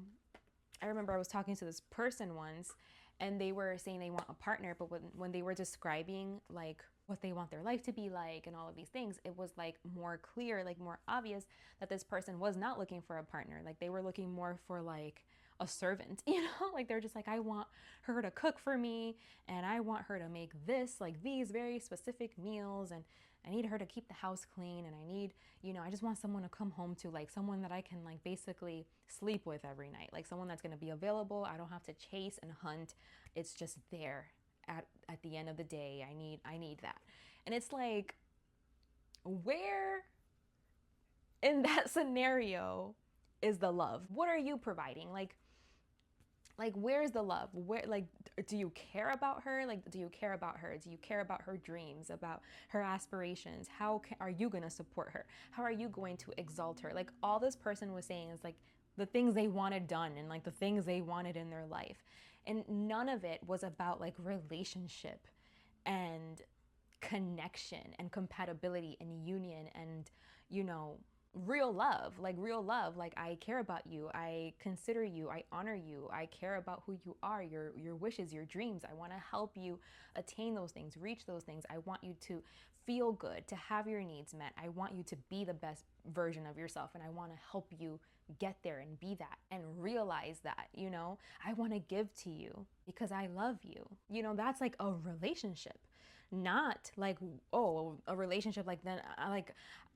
I remember I was talking to this person once, and they were saying they want a partner, but when they were describing like what they want their life to be like and all of these things, it was like more clear, like more obvious that this person was not looking for a partner. Like, they were looking more for like a servant, you know, like they're just like, I want her to cook for me and I want her to make this, like these very specific meals, and I need her to keep the house clean, and I need, you know, I just want someone to come home to, like someone that I can like basically sleep with every night, like someone that's going to be available. I don't have to chase and hunt. It's just there at the end of the day. I need that. And it's like, where in that scenario is the love? What are you providing? Like where's the love? Where, like, do you care about her? Like, do you care about her? Do you care about her dreams, about her aspirations? Are you going to support her? How are you going to exalt her? Like, all this person was saying is like the things they wanted done and like the things they wanted in their life. And none of it was about like relationship and connection and compatibility and union and, you know, real love. Like, I care about you, I consider you, I honor you, I care about who you are, your wishes, your dreams. I want to help you attain those things, reach those things. I want you to feel good, to have your needs met. I want you to be the best version of yourself, and I want to help you get there and be that and realize that, you know. I want to give to you because I love you. You know, that's like a relationship. Not like, oh, a relationship like then like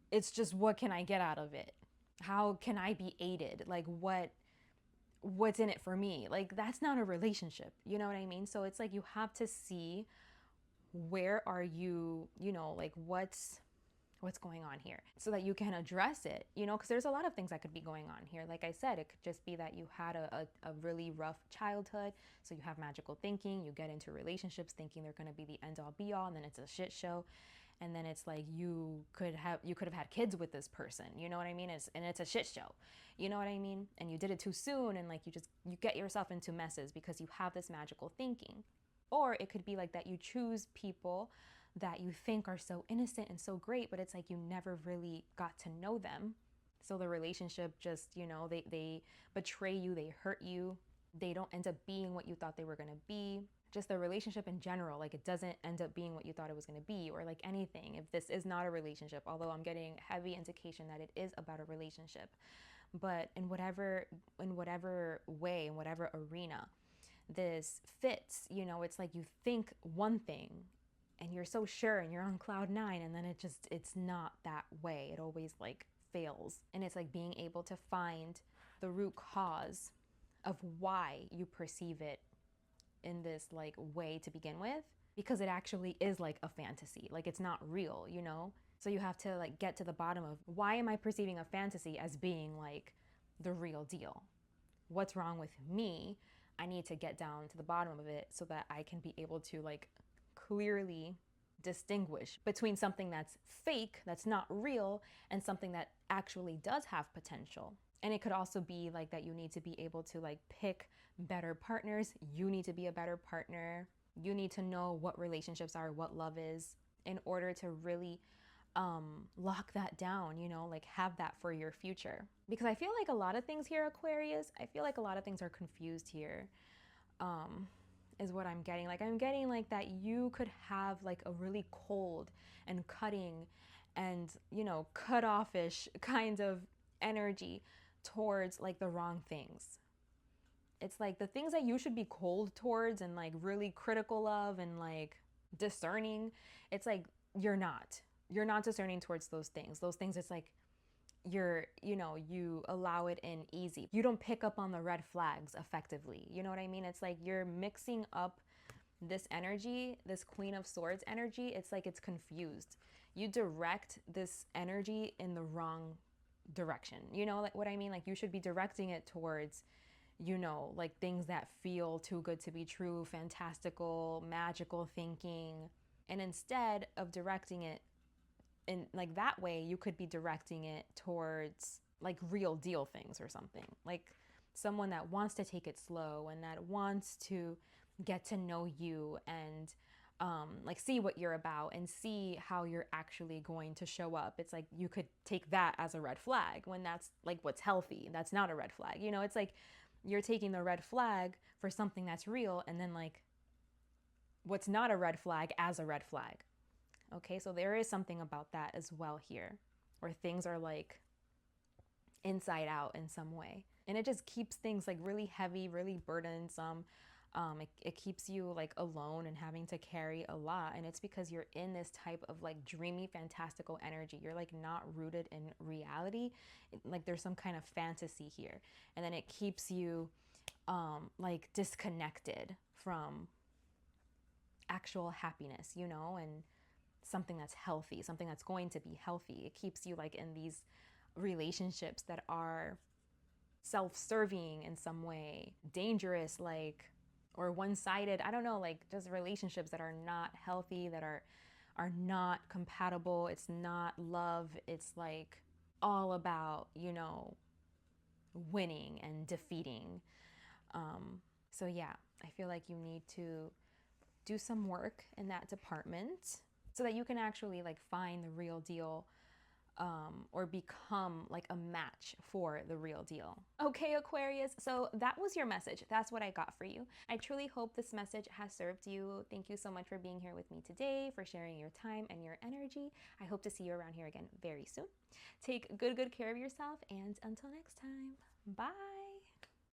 it's just, what can I get out of it? How can I be aided? Like, what's in it for me? Like, that's not a relationship. You know what I mean? So it's like, you have to see, where are you, you know, like what's going on here, so that you can address it, you know, because there's a lot of things that could be going on here. Like I said, it could just be that you had a really rough childhood, so you have magical thinking, you get into relationships thinking they're going to be the end all be all, and then it's a shit show. And then it's like, you could have had kids with this person, you know what I mean? And it's a shit show, you know what I mean? And you did it too soon, and like you get yourself into messes because you have this magical thinking. Or it could be like that you choose people that you think are so innocent and so great, but it's like you never really got to know them. So the relationship just, you know, they betray you, they hurt you, they don't end up being what you thought they were going to be. Just the relationship in general, like, it doesn't end up being what you thought it was going to be. Or like anything, if this is not a relationship, although I'm getting heavy indication that it is about a relationship, but in whatever way, in whatever arena this fits, you know, it's like you think one thing and you're so sure and you're on cloud nine, and then it's not that way. It always like fails. And it's like being able to find the root cause of why you perceive it in this like way to begin with, because it actually is like a fantasy. Like, it's not real, you know? So you have to like get to the bottom of, why am I perceiving a fantasy as being like the real deal? What's wrong with me? I need to get down to the bottom of it so that I can be able to like clearly distinguish between something that's fake, that's not real, and something that actually does have potential. And it could also be like that you need to be able to like pick better partners. You need to be a better partner. You need to know what relationships are, what love is, in order to really lock that down, you know, like have that for your future. Because I feel like a lot of things here, Aquarius, I feel like a lot of things are confused here, is what I'm getting. Like, I'm getting like that you could have like a really cold and cutting and, you know, cut off-ish kind of energy towards like the wrong things. It's like the things that you should be cold towards and like really critical of and like discerning, it's like you're not discerning towards those things. Those things, it's like you allow it in easy. You don't pick up on the red flags effectively. You know what I mean? It's like you're mixing up this energy, this Queen of Swords energy. It's like it's confused. You direct this energy in the wrong direction. You know, like what I mean? Like, you should be directing it towards, you know, like things that feel too good to be true, fantastical, magical thinking. And instead of directing it in like that way, you could be directing it towards like real deal things or something. Like someone that wants to take it slow and that wants to get to know you and like see what you're about and see how you're actually going to show up. It's like you could take that as a red flag when that's like what's healthy. That's not a red flag. You know, it's like you're taking the red flag for something that's real, and then like what's not a red flag as a red flag. Okay, so there is something about that as well here, where things are like inside out in some way. And it just keeps things like really heavy, really burdensome. It keeps you like alone and having to carry a lot. And it's because you're in this type of like dreamy, fantastical energy. You're like not rooted in reality. Like there's some kind of fantasy here. And then it keeps you like disconnected from actual happiness, you know, and something that's healthy, something that's going to be healthy. It keeps you like in these relationships that are self-serving in some way, dangerous, like, or one-sided. I don't know, like just relationships that are not healthy, that are not compatible. It's not love. It's like all about, you know, winning and defeating. So yeah, I feel like you need to do some work in that department so that you can actually like find the real deal, or become like a match for the real deal. Okay, Aquarius, so that was your message. That's what I got for you. I truly hope this message has served you. Thank you so much for being here with me today, for sharing your time and your energy. I hope to see you around here again very soon. Take good care of yourself, and until next time, bye.